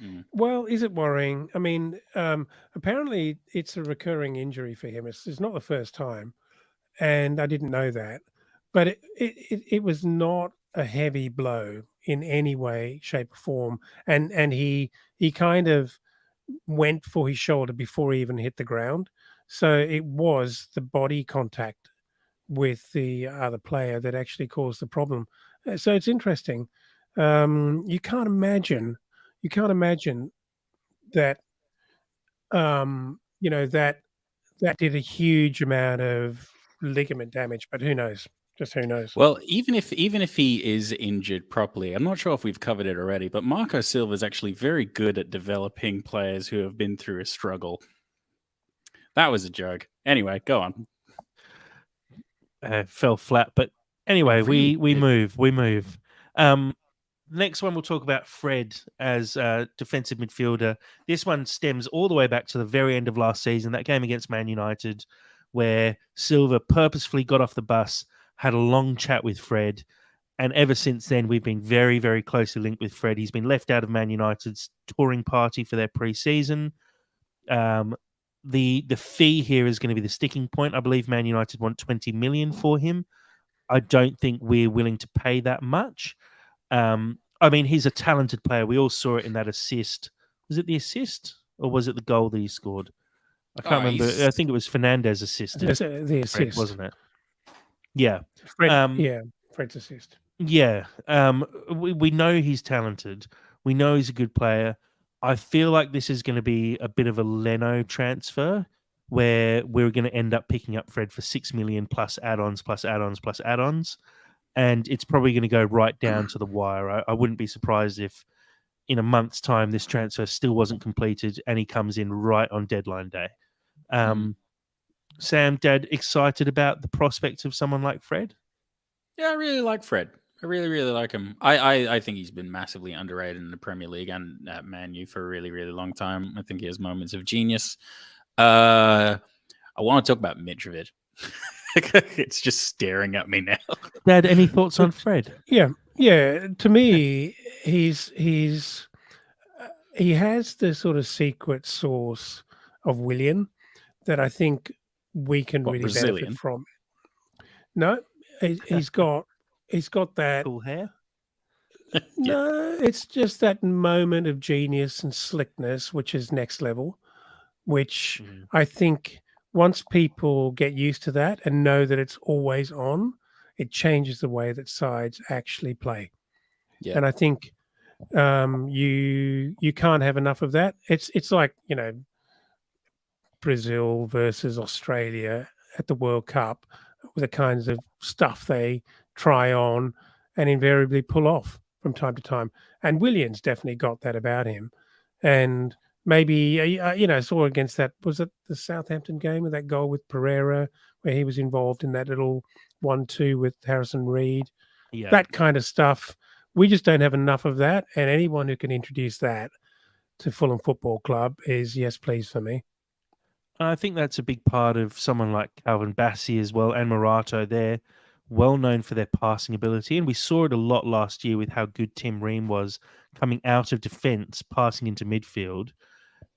Mm. Well, is it worrying? I mean, apparently it's a recurring injury for him. It's not the first time, and I didn't know that. But it was not a heavy blow in any way, shape, or form, and he kind of went for his shoulder before he even hit the ground. So it was the body contact with the other player that actually caused the problem. So it's interesting. You can't imagine that that did a huge amount of ligament damage, but who knows? Just who knows? Well, even if he is injured properly, I'm not sure if we've covered it already, but Marco Silva is actually very good at developing players who have been through a struggle. That was a joke. Anyway, go on. Fell flat, but anyway, we move. Next one, we'll talk about Fred as a defensive midfielder. This one stems all the way back to the very end of last season, that game against Man United, where Silva purposefully got off the bus, had a long chat with Fred, and ever since then, we've been very, very closely linked with Fred. He's been left out of Man United's touring party for their pre-season. The fee here is going to be the sticking point. I believe Man United want 20 million for him. I don't think we're willing to pay that much. I mean, he's a talented player. We all saw it in that assist. Was it the assist or was it the goal that he scored? I can't remember. I think it was Fernandez assisted. The assist, Fred, wasn't it? Yeah. Fred, Fred's assist. Yeah. We know he's talented. We know he's a good player. I feel like this is going to be a bit of a Leno transfer where we're going to end up picking up Fred for 6 million plus add-ons, plus add-ons, plus add-ons. And it's probably going to go right down to the wire. I wouldn't be surprised if in a month's time this transfer still wasn't completed and he comes in right on deadline day. Sam, Dad, excited about the prospects of someone like Fred? Yeah, I really like Fred. I really, really like him. I think he's been massively underrated in the Premier League and at Man U for a really, really long time. I think he has moments of genius. I want to talk about Mitrovic. It's just staring at me now. Dad, any thoughts on Fred? Yeah. To me, he has the sort of secret sauce of Willian that I think we can really Brazilian? benefit from. No, he's got that cool hair. No, it's just that moment of genius and slickness, which is next level. Which I think once people get used to that and know that it's always on, it changes the way that sides actually play. Yeah. And I think you can't have enough of that. It's like, Brazil versus Australia at the World Cup, with the kinds of stuff they try on and invariably pull off from time to time. And Williams definitely got that about him. And maybe, saw against that, was it the Southampton game with that goal with Pereira, where he was involved in that little 1-2 with Harrison Reed? Yeah. That kind of stuff. We just don't have enough of that. And anyone who can introduce that to Fulham Football Club is yes, please for me. I think that's a big part of someone like Calvin Bassey as well, and Morato. They're well known for their passing ability, and we saw it a lot last year with how good Tim Ream was coming out of defence, passing into midfield.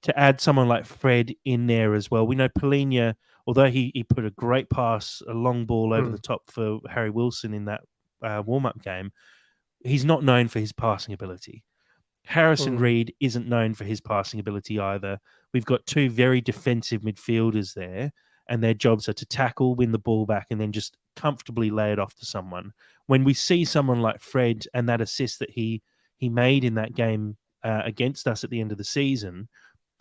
To add someone like Fred in there as well. We know Polina, although he put a great pass, a long ball over the top for Harry Wilson in that warm-up game, he's not known for his passing ability. Harrison Reed isn't known for his passing ability either. We've got two very defensive midfielders there, and their jobs are to tackle, win the ball back, and then just comfortably lay it off to someone. When we see someone like Fred and that assist that he made in that game against us at the end of the season,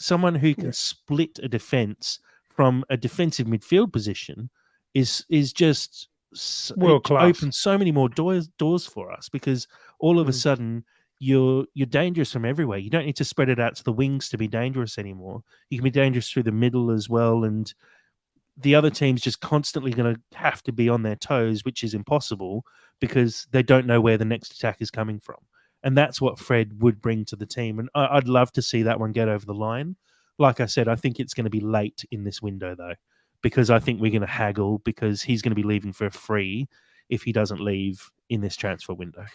someone who can split a defense from a defensive midfield position is just world class. Opens so many more doors for us, because all of a sudden you're dangerous from everywhere. You don't need to spread it out to the wings to be dangerous anymore. You can be dangerous through the middle as well, and the other team's just constantly going to have to be on their toes, which is impossible because they don't know where the next attack is coming from. And that's what Fred would bring to the team. And I'd love to see that one get over the line. Like I said, I think it's going to be late in this window, though, because I think we're going to haggle because he's going to be leaving for free if he doesn't leave in this transfer window.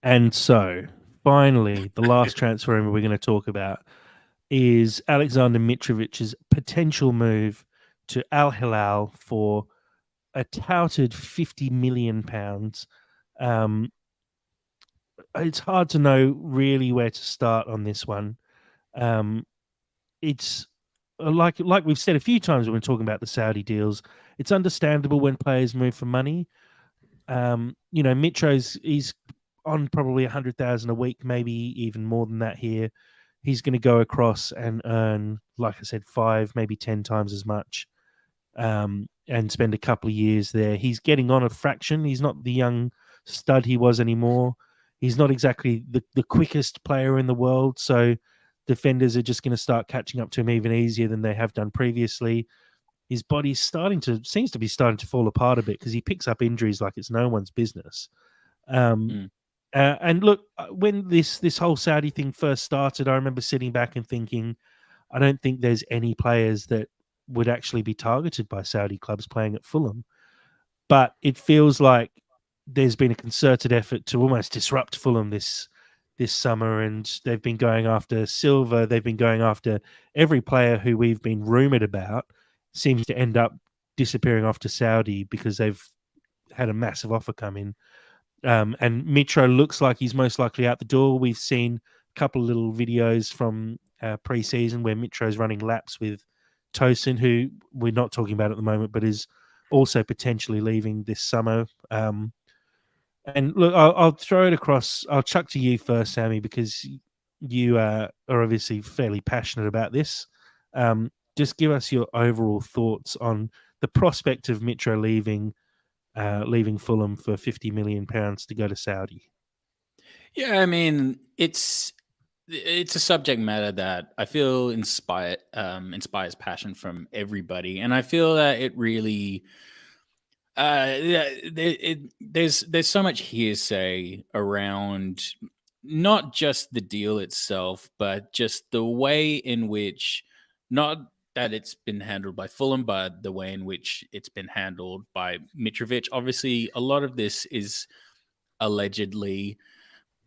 And so, finally, the last transfer we're going to talk about is Alexander Mitrovic's potential move to Al Hilal for a touted £50 million. It's hard to know really where to start on this one. It's like we've said a few times when we're talking about the Saudi deals, it's understandable when players move for money. He's on probably 100,000 a week, maybe even more than that here. He's going to go across and earn, like I said, 5, maybe 10 times as much, and spend a couple of years there. He's getting on a fraction. He's not the young stud he was anymore. He's not exactly the quickest player in the world, so defenders are just going to start catching up to him even easier than they have done previously. His body's seems to be starting to fall apart a bit because he picks up injuries like it's no one's business. And look, when this whole Saudi thing first started, I remember sitting back and thinking, I don't think there's any players that would actually be targeted by Saudi clubs playing at Fulham. But it feels like there's been a concerted effort to almost disrupt Fulham this summer, and they've been going after Silva. They've been going after every player who we've been rumoured about seems to end up disappearing off to Saudi because they've had a massive offer come in. And Mitro looks like he's most likely out the door. We've seen a couple of little videos from pre-season where Mitro's running laps with Tosin, who we're not talking about at the moment, but is also potentially leaving this summer. And look, I'll throw it across. I'll chuck to you first, Sammy, because you are obviously fairly passionate about this. Just give us your overall thoughts on the prospect of Mitro leaving Fulham for £50 million to go to Saudi. Yeah, I mean, it's a subject matter that I feel inspires passion from everybody, and I feel that it really there's so much hearsay around not just the deal itself, but just the way in which, not that it's been handled by Fulham, but the way in which it's been handled by Mitrovic. Obviously, a lot of this is allegedly,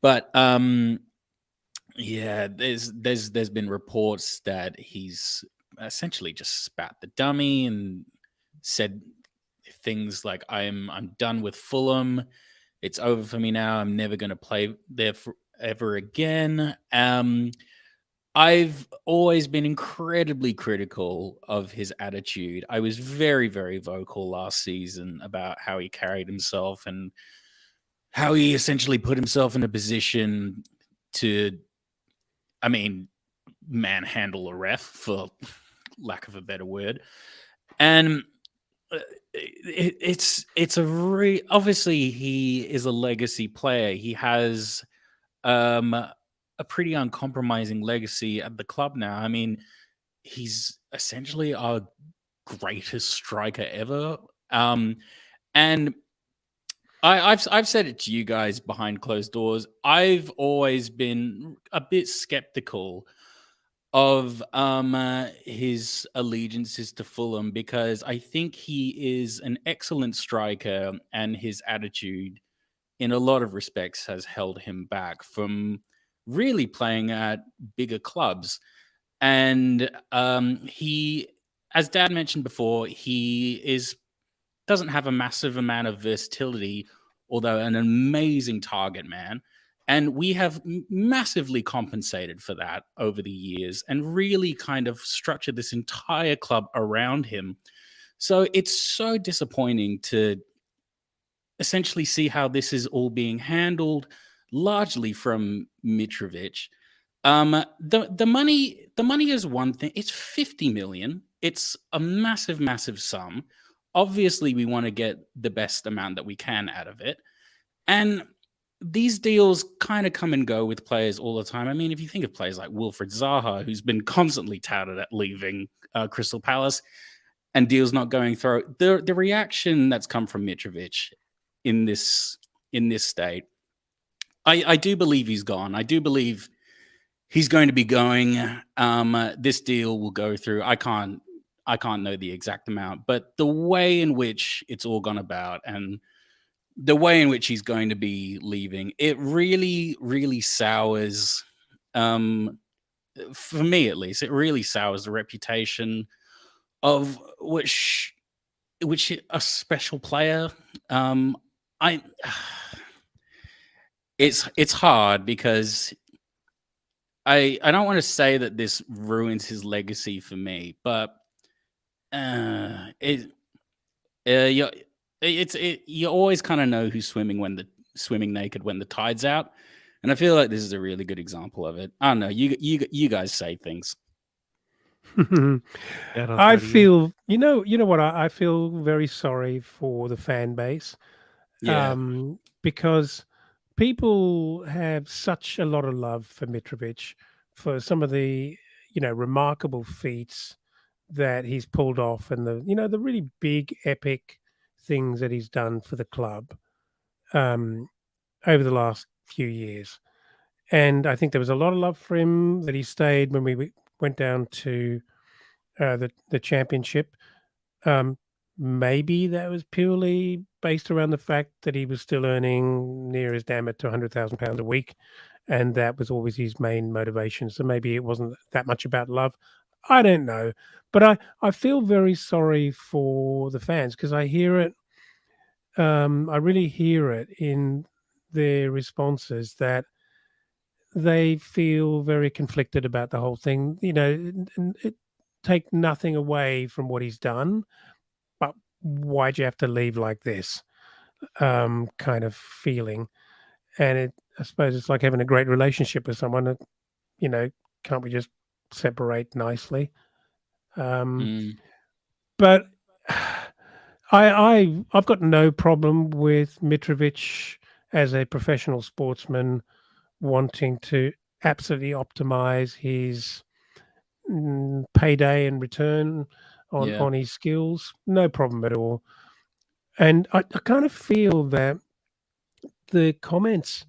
but there's been reports that he's essentially just spat the dummy and said things like, I'm done with Fulham. It's over for me now. I'm never going to play there ever again. I've always been incredibly critical of his attitude. I was very, very vocal last season about how he carried himself and how he essentially put himself in a position to, manhandle a ref, for lack of a better word. And it's obviously he is a legacy player. He has a pretty uncompromising legacy at the club now. I mean, he's essentially our greatest striker ever. And I've said it to you guys behind closed doors. I've always been a bit skeptical of his allegiances to Fulham because I think he is an excellent striker, and his attitude in a lot of respects has held him back from really playing at bigger clubs. And he, as Dad mentioned before, doesn't have a massive amount of versatility, although an amazing target man. And we have massively compensated for that over the years and really kind of structured this entire club around him. So it's so disappointing to essentially see how this is all being handled largely from Mitrovic. The money is one thing. It's 50 million. It's a massive, massive sum. Obviously, we want to get the best amount that we can out of it. And these deals kind of come and go with players all the time. I mean, if you think of players like Wilfred Zaha, who's been constantly touted at leaving Crystal Palace and deals not going through, the reaction that's come from Mitrovic in this state, I do believe he's gone. I do believe he's going to be going. This deal will go through. I can't know the exact amount, but the way in which it's all gone about and the way in which he's going to be leaving, it really, really sours, for me at least, it really sours the reputation of which a special player. I it's hard because I don't want to say that this ruins his legacy for me, but you always kind of know who's swimming naked when the tide's out, and I feel like this is a really good example of it. I don't know. You guys say things. I feel, you know what? I feel very sorry for the fan base, Yeah. because people have such a lot of love for Mitrovic for some of the, remarkable feats that he's pulled off, and the really big epic things that he's done for the club over the last few years. And I think there was a lot of love for him that he stayed when we went down to the championship. Maybe that was purely based around the fact that he was still earning near as damn it to £100,000 a week, and that was always his main motivation. So maybe it wasn't that much about love. I don't know, but I feel very sorry for the fans because I hear it. I really hear it in their responses that they feel very conflicted about the whole thing. It take nothing away from what he's done, but why'd you have to leave like this? Kind of feeling. And I suppose it's like having a great relationship with someone that, can't we just separate nicely? But I've got no problem with Mitrovic as a professional sportsman wanting to absolutely optimize his payday and return on his skills. No problem at all. And I kind of feel that the comments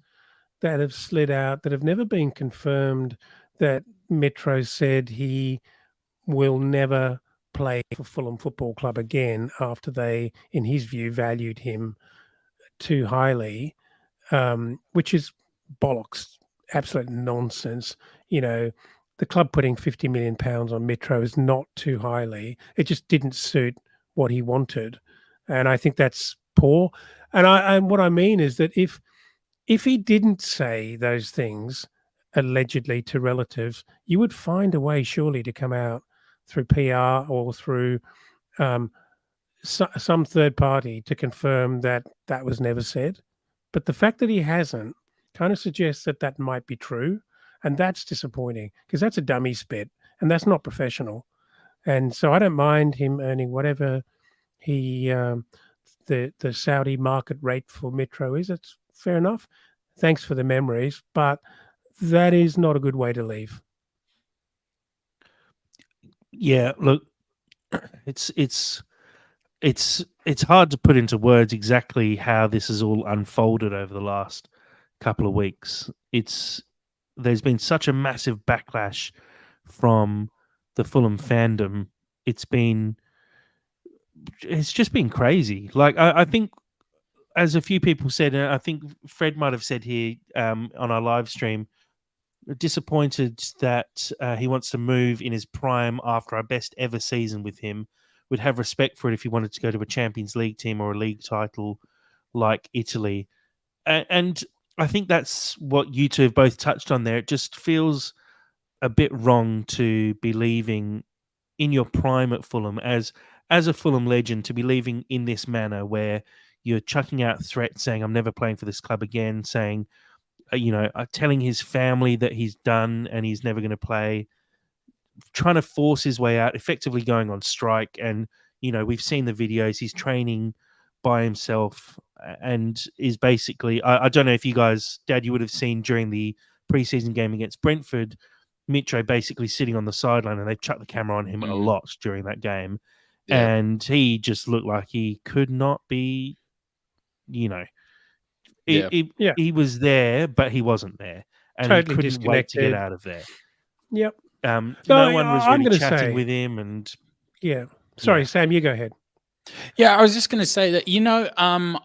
that have slid out that have never been confirmed, that Metro said he will never play for Fulham Football Club again after they, in his view, valued him too highly, which is bollocks, absolute nonsense. The club putting £50 million on Metro is not too highly. It just didn't suit what he wanted, and I think that's poor. And what I mean is that if he didn't say those things allegedly to relatives, you would find a way surely to come out through PR or through some third party to confirm that that was never said. But the fact that he hasn't kind of suggests that that might be true. And that's disappointing because that's a dummy spit and that's not professional. And so I don't mind him earning whatever the Saudi market rate for Metro is. It's fair enough. Thanks for the memories, but that is not a good way to leave. Yeah, look, it's hard to put into words exactly how this has all unfolded over the last couple of weeks. There's been such a massive backlash from the Fulham fandom. It's just been crazy. Like I think, as a few people said, and I think Fred might have said here on our live stream, disappointed that he wants to move in his prime after our best ever season with him. Would have respect for it if he wanted to go to a Champions League team or a league title like Italy. And I think that's what you two have both touched on there. It just feels a bit wrong to be leaving in your prime at Fulham as a Fulham legend, to be leaving in this manner where you're chucking out threats saying, I'm never playing for this club again, saying, telling his family that he's done and he's never going to play, trying to force his way out, effectively going on strike. And, we've seen the videos. He's training by himself and is basically, I don't know if you guys, Dad, you would have seen during the preseason game against Brentford, Mitro basically sitting on the sideline, and they've chucked the camera on him a lot during that game. Yeah. And he just looked like he could not be, you know, he was there, but he wasn't there, and Totally he couldn't wait to get disconnected. out of there. Yep. No one was I'm really gonna chatting say, with him, and yeah. Sorry, Yeah. Sam, you go ahead. Yeah, I was just going to say that,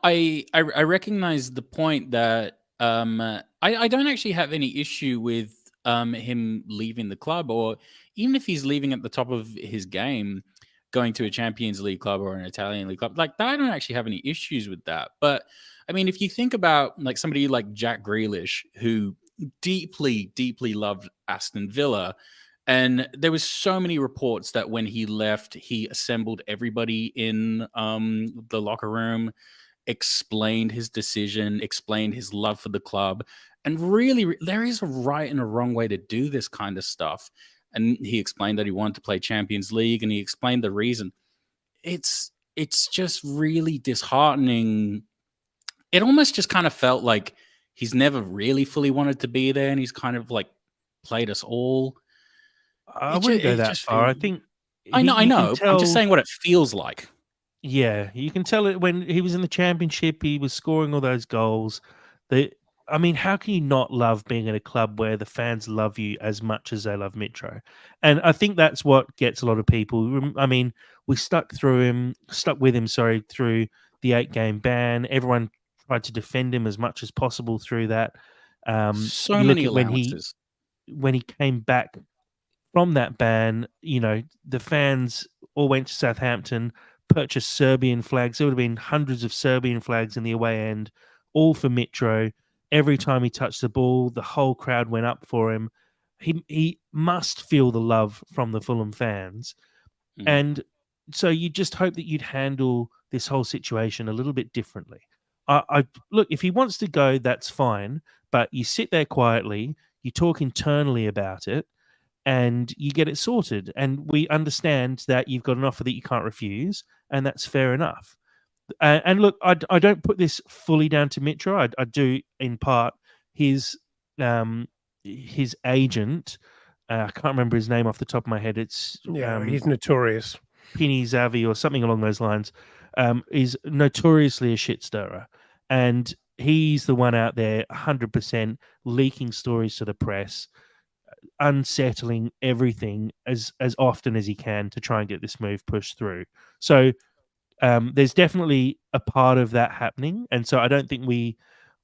I recognize the point that I don't actually have any issue with him leaving the club, or even if he's leaving at the top of his game, going to a Champions League club or an Italian league club. Like that, I don't actually have any issues with that. But I mean, if you think about like somebody like Jack Grealish, who deeply, deeply loved Aston Villa, and there was so many reports that when he left, he assembled everybody in the locker room, explained his decision, explained his love for the club. And really, there is a right and a wrong way to do this kind of stuff. And he explained that he wanted to play Champions League, and he explained the reason. It's just really disheartening. It almost just kind of felt like he's never really fully wanted to be there, and he's kind of like played us all. I wouldn't go that far. I think I know. you can I'm just tell- saying what it feels like. Yeah, you can tell it when he was in the Championship. He was scoring all those goals. I mean, how can you not love being at a club where the fans love you as much as they love Mitro? And I think that's what gets a lot of people. I mean, we stuck with him, sorry, through the 8-game ban. Everyone tried to defend him as much as possible through that. So You look many at allowances. when he came back from that ban, the fans all went to Southampton, purchased Serbian flags. There would have been hundreds of Serbian flags in the away end, all for Mitro. Every time he touched the ball, the whole crowd went up for him. He must feel the love from the Fulham fans. And so you just hope that you'd handle this whole situation a little bit differently. I look, if he wants to go, that's fine, but you sit there quietly, you talk internally about it, and you get it sorted. And we understand that you've got an offer that you can't refuse, and that's fair enough. And look, I don't put this fully down to Mitro. I do in part. His agent, I can't remember his name off the top of my head. It's He's notorious. Penny Zavi or something along those lines, is notoriously a shit stirrer. And he's the one out there 100% leaking stories to the press, unsettling everything as often as he can to try and get this move pushed through. So there's definitely a part of that happening. And so I don't think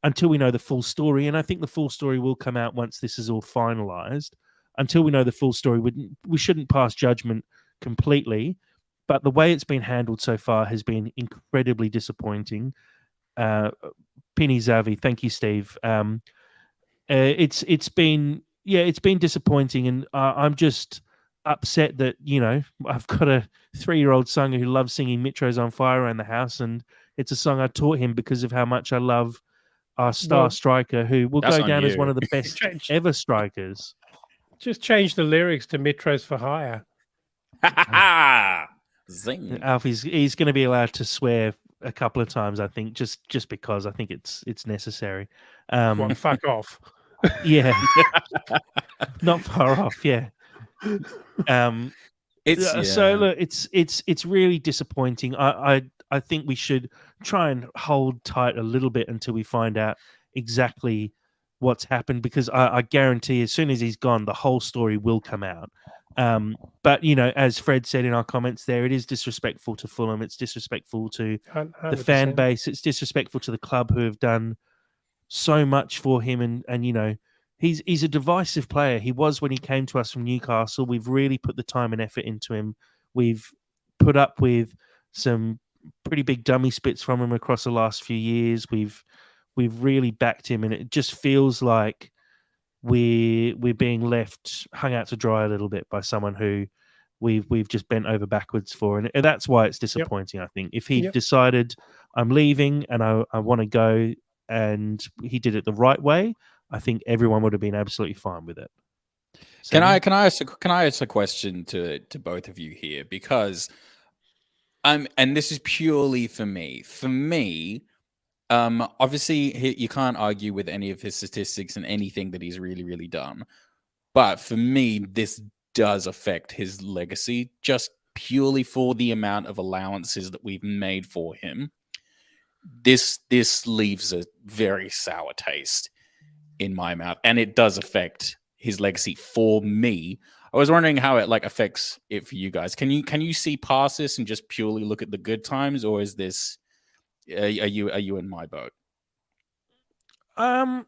until we know the full story, and I think the full story will come out once this is all finalized, until we know the full story, we shouldn't pass judgment completely. But the way it's been handled so far has been incredibly disappointing. Penny Zavi, thank you, Steve. It's been disappointing, and I'm just upset that I've got a 3-year-old son who loves singing "Mitro's on Fire" around the house, and it's a song I taught him because of how much I love our star striker, who will go down as one of the best ever strikers. Just change the lyrics to "Mitro's for Hire." Zing. Alf, he's going to be allowed to swear a couple of times, I think, just because I think it's necessary. Well, fuck off. Yeah, not far off. Yeah. So look, it's really disappointing. I think we should try and hold tight a little bit until we find out exactly what's happened, because I guarantee as soon as he's gone, the whole story will come out. But as Fred said in our comments there, it is disrespectful to Fulham. It's disrespectful to 100%. the fan base. It's disrespectful to the club, who have done so much for him. And he's a divisive player. He was when he came to us from Newcastle. We've really put the time and effort into him. We've put up with some pretty big dummy spits from him across the last few years. We've really backed him, and it just feels like we're being left hung out to dry a little bit by someone who we've just bent over backwards for, and that's why it's disappointing. I think if he decided I'm leaving and I want to go, and he did it the right way, I think everyone would have been absolutely fine with it. Can I ask a question to both of you here, because and this is purely for me. For me, Obviously, you can't argue with any of his statistics and anything that he's really, really done. But for me, this does affect his legacy just purely for the amount of allowances that we've made for him. This leaves a very sour taste in my mouth, and it does affect his legacy for me. I was wondering how it affects it for you guys. Can you see past this and just purely look at the good times, or is this are you in my boat? I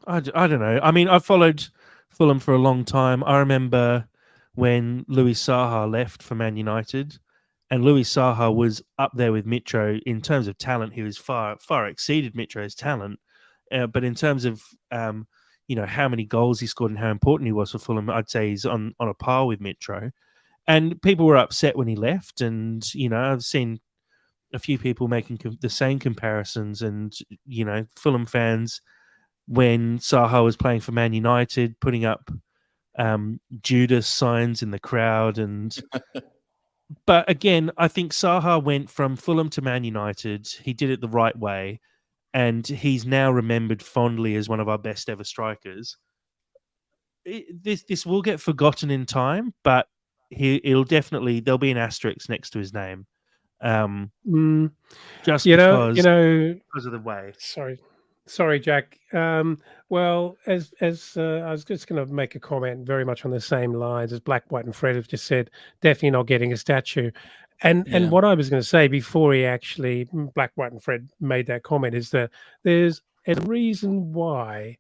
don't know. I mean, I've followed Fulham for a long time. I remember when Louis Saha left for Man United, and Louis Saha was up there with Mitro in terms of talent. He was far exceeded Mitro's talent, but in terms of how many goals he scored and how important he was for Fulham, I'd say he's on a par with Mitro. And people were upset when he left, and I've seen a few people making the same comparisons, and Fulham fans, when Saha was playing for Man United, putting up Judas signs in the crowd. But again, I think Saha went from Fulham to Man United. He did it the right way, and he's now remembered fondly as one of our best ever strikers. This will get forgotten in time, but there'll be an asterisk next to his name. Just because of the way. Sorry, Jack. Well, as I was just going to make a comment very much on the same lines as Black, White, and Fred have just said. Definitely not getting a statue. And what I was going to say before Black, White, and Fred made that comment is that there's a reason why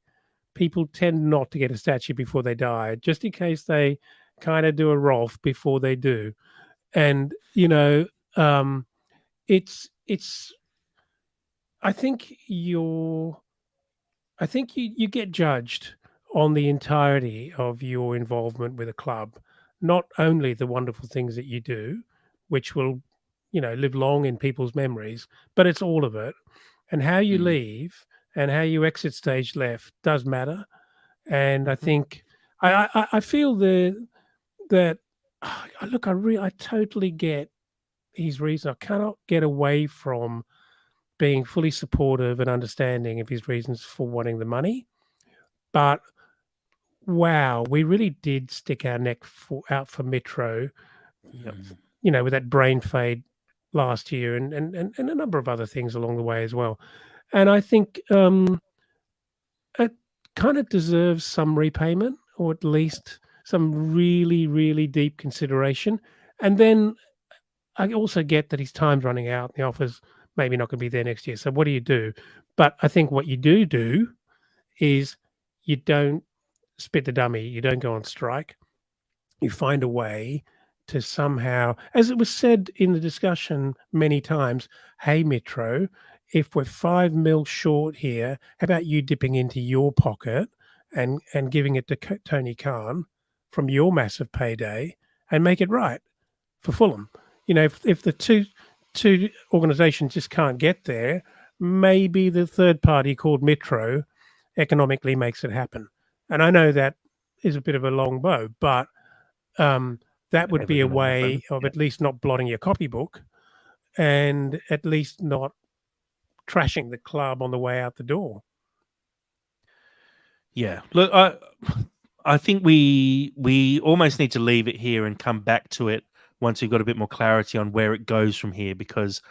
people tend not to get a statue before they die, just in case they kind of do a Rolf before they do. And it's I think you get judged on the entirety of your involvement with a club, not only the wonderful things that you do, which will live long in people's memories, but it's all of it. And how you leave and how you exit stage left does matter. And I think I feel that look, I totally get his reason. I cannot get away from being fully supportive and understanding of his reasons for wanting the money. But wow, we really did stick our neck out for Mitro, with that brain fade last year and a number of other things along the way as well. And I think it kind of deserves some repayment, or at least some really, really deep consideration. And then I also get that his time's running out. The offer's maybe not going to be there next year. So what do you do? But I think what you do is you don't spit the dummy. You don't go on strike. You find a way to somehow, as it was said in the discussion many times, hey, Mitro, if we're 5 mil short here, how about you dipping into your pocket and giving it to Tony Khan from your massive payday and make it right for Fulham? If the two organizations just can't get there, maybe the third party called Mitro economically makes it happen. And I know that is a bit of a long bow, but that would be a way of at least not blotting your copybook and at least not trashing the club on the way out the door. Yeah. Look, I think we almost need to leave it here and come back to it once we've got a bit more clarity on where it goes from here, because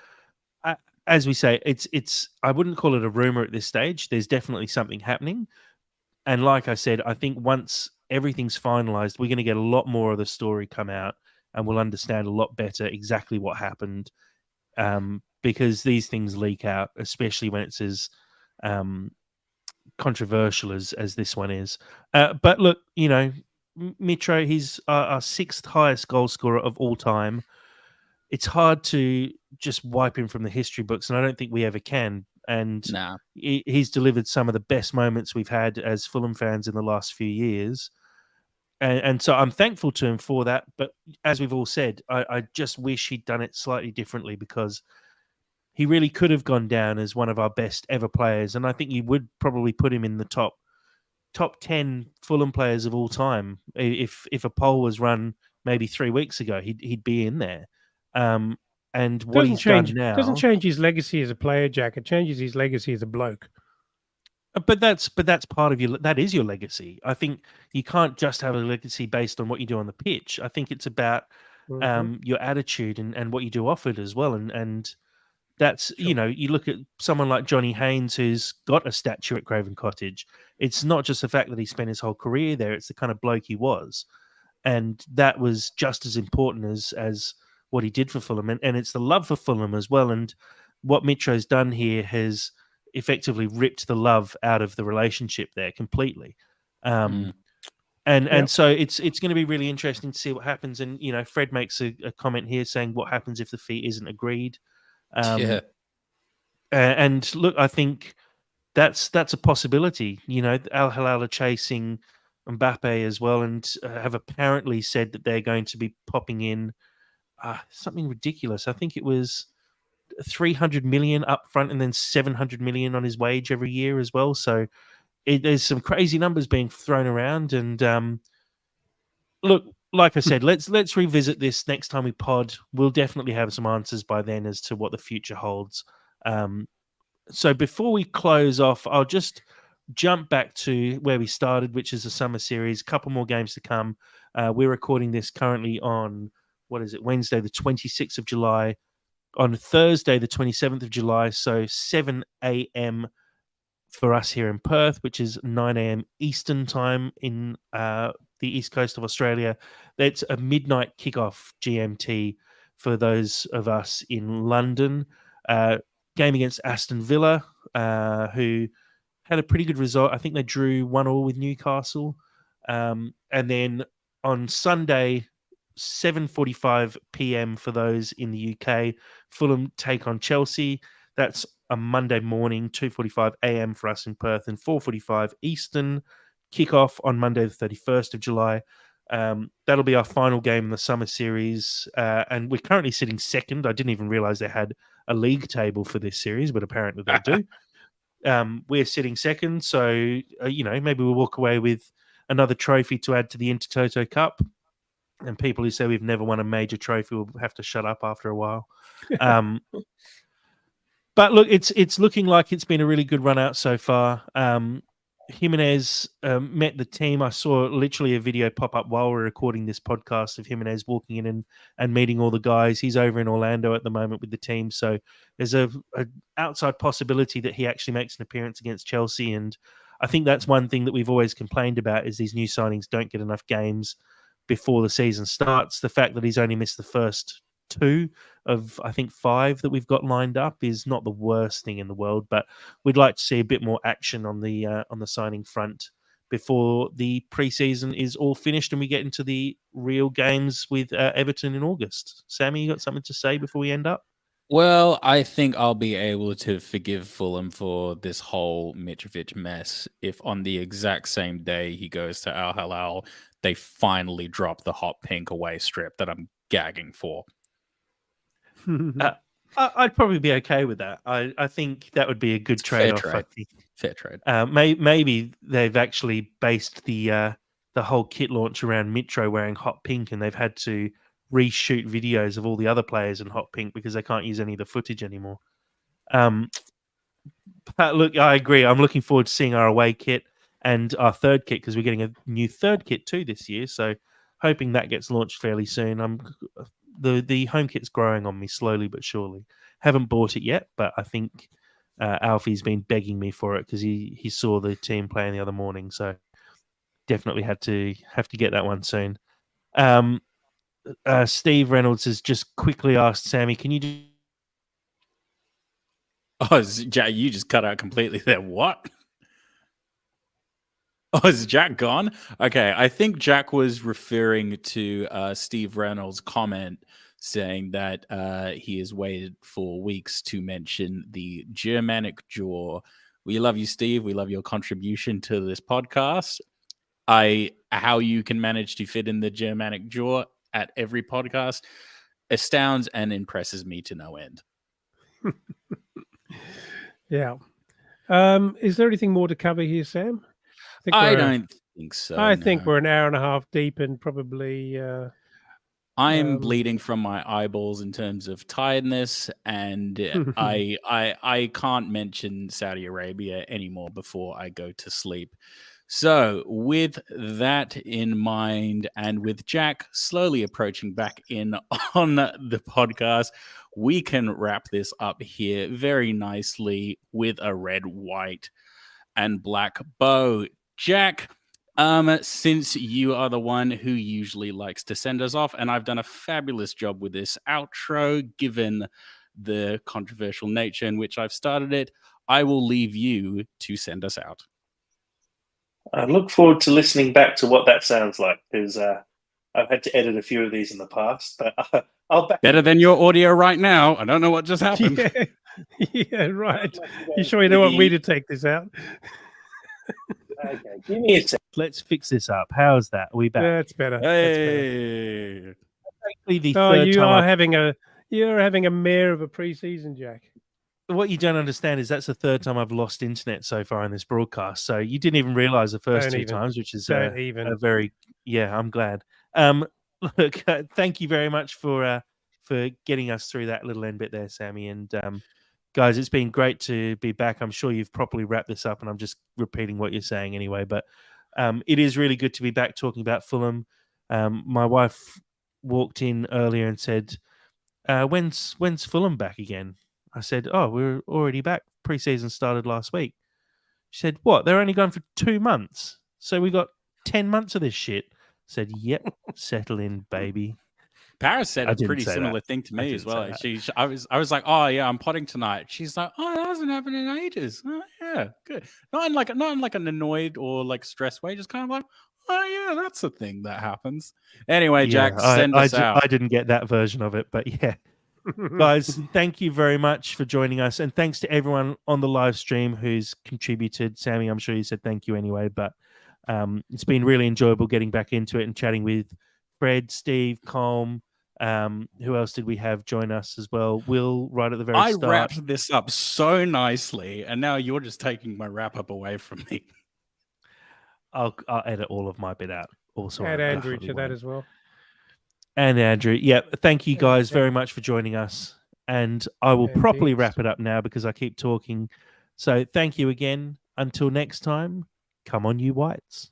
as we say, it's I wouldn't call it a rumor at this stage. There's definitely something happening. And like I said, I think once everything's finalized, we're going to get a lot more of the story come out, and we'll understand a lot better exactly what happened, because these things leak out, especially when it's as controversial as this one is. But look, Mitro, he's our 6th highest goal scorer of all time. It's hard to just wipe him from the history books, and I don't think we ever can. And he's delivered some of the best moments we've had as Fulham fans in the last few years. And so I'm thankful to him for that. But as we've all said, I just wish he'd done it slightly differently, because he really could have gone down as one of our best ever players. And I think you would probably put him in the top 10 Fulham players of all time. If a poll was run maybe 3 weeks ago, he'd be in there. And and what Doesn't he's done change. now. Doesn't change his legacy as a player, Jack. It changes his legacy as a bloke. But that's part of that is your legacy. I think you can't just have a legacy based on what you do on the pitch. I think it's about Mhm. your attitude and what you do off it as well. And that's Sure. you look at someone like Johnny Haynes who's got a statue at Craven Cottage. It's not just the fact that he spent his whole career there; it's the kind of bloke he was, and that was just as important as what he did for Fulham. And it's the love for Fulham as well. And what Mitro's done here has effectively ripped the love out of the relationship there completely. Um, and Yep. so it's going to be really interesting to see what happens. And Fred makes a comment here saying what happens if the fee isn't agreed. Yeah. And look, I think that's a possibility. Al Hilal are chasing Mbappe as well, and have apparently said that they're going to be popping in something ridiculous. I think it was 300 million up front and then 700 million on his wage every year as well. So there's some crazy numbers being thrown around. And look, like I said, let's revisit this next time we pod. We'll definitely have some answers by then as to what the future holds. So before we close off, I'll just jump back to where we started, which is the summer series. A couple more games to come. We're recording this currently on, Wednesday, the 26th of July. On Thursday, the 27th of July, so 7 a.m. for us here in Perth, which is 9 a.m. Eastern time in the east coast of Australia. That's a midnight kickoff GMT for those of us in London. Game against Aston Villa, who had a pretty good result. I think they drew 1-1 with Newcastle. And then on Sunday, 7:45 p.m. for those in the UK, Fulham take on Chelsea. That's a Monday morning, 2:45 a.m. for us in Perth, and 4:45 Eastern. Kickoff on Monday, the 31st of July. That'll be our final game in the summer series, and we're currently sitting second. I didn't even realize they had a league table for this series, but apparently they do. We're sitting second, so maybe we'll walk away with another trophy to add to the Intertoto Cup. And people who say we've never won a major trophy will have to shut up after a while. But look, it's looking like it's been a really good run out so far. Jimenez met the team. I saw literally a video pop up while we're recording this podcast of Jimenez walking in and meeting all the guys. He's over in Orlando at the moment with the team. So there's a outside possibility that he actually makes an appearance against Chelsea. And I think that's one thing that we've always complained about is these new signings don't get enough games before the season starts. The fact that he's only missed the first 2 of, I think, 5 that we've got lined up is not the worst thing in the world, but we'd like to see a bit more action on the signing front before the preseason is all finished and we get into the real games with Everton in August. Sammy, you got something to say before we end up? Well, I think I'll be able to forgive Fulham for this whole Mitrovic mess if on the exact same day he goes to Al Hilal, they finally drop the hot pink away strip that I'm gagging for. I'd probably be okay with that. I think that would be a good trade-off. Fair trade. Fair trade. Maybe they've actually based the whole kit launch around Mitro wearing hot pink, and they've had to reshoot videos of all the other players in hot pink because they can't use any of the footage anymore. But look, I agree. I'm looking forward to seeing our away kit and our third kit because we're getting a new third kit too this year. So hoping that gets launched fairly soon. The home kit's growing on me slowly but surely. Haven't bought it yet, but I think Alfie's been begging me for it because he saw the team playing the other morning. So definitely have to get that one soon. Steve Reynolds has just quickly asked Sammy, can you do... Oh, Jack, you just cut out completely there. What? Oh, is Jack gone? Okay, I think Jack was referring to Steve Reynolds' comment saying that he has waited for weeks to mention the Germanic jaw. We love you, Steve. We love your contribution to this podcast. How you can manage to fit in the Germanic jaw at every podcast astounds and impresses me to no end. Yeah. Is there anything more to cover here, Sam? I don't think so. I think we're an hour and a half deep and probably I'm bleeding from my eyeballs in terms of tiredness, and I can't mention Saudi Arabia anymore before I go to sleep. So, with that in mind, and with Jack slowly approaching back in on the podcast, we can wrap this up here very nicely with a red, white, and black bow. Jack, since you are the one who usually likes to send us off, and I've done a fabulous job with this outro, given the controversial nature in which I've started it, I will leave you to send us out. I look forward to listening back to what that sounds like, because I've had to edit a few of these in the past, but I'll back better than your audio right now. I don't know what just happened. Yeah, right. You sure you don't want me to take this out? Okay, give me a sec. Let's fix this up. How's that? Are we back? That's better. Hey. That's Actually, the better. third time you're having a mare of a preseason, Jack. What you don't understand is that's the third time I've lost internet so far in this broadcast. So you didn't even realize the first two times, which is a very, I'm glad. Look, thank you very much for getting us through that little end bit there, Sammy. And guys, it's been great to be back. I'm sure you've properly wrapped this up, and I'm just repeating what you're saying anyway. But it is really good to be back talking about Fulham. My wife walked in earlier and said, when's Fulham back again? I said, oh, we're already back. Pre-season started last week. She said, what? They're only gone for 2 months. So we got 10 months of this shit. I said, yep, settle in, baby. Paris said a pretty similar thing to me as well. I was like, oh yeah, I'm potting tonight. She's like, oh, that hasn't happened in ages. Oh, yeah, good. Not in like an annoyed or like stressed way. Just kind of like, oh yeah, that's a thing that happens. Anyway, Jack, send us out. I didn't get that version of it, but yeah. Guys, thank you very much for joining us, and thanks to everyone on the live stream who's contributed. Sammy, I'm sure you said thank you anyway, but it's been really enjoyable getting back into it and chatting with Fred, Steve, Colm. Who else did we have join us as well? Will, right at the very start. I wrapped this up so nicely, and now you're just taking my wrap up away from me. I'll edit all of my bit out. Also, add Andrew to that as well. And Andrew, yeah, thank you guys very much for joining us. And I will properly wrap it up now because I keep talking. So thank you again. Until next time, come on, you whites.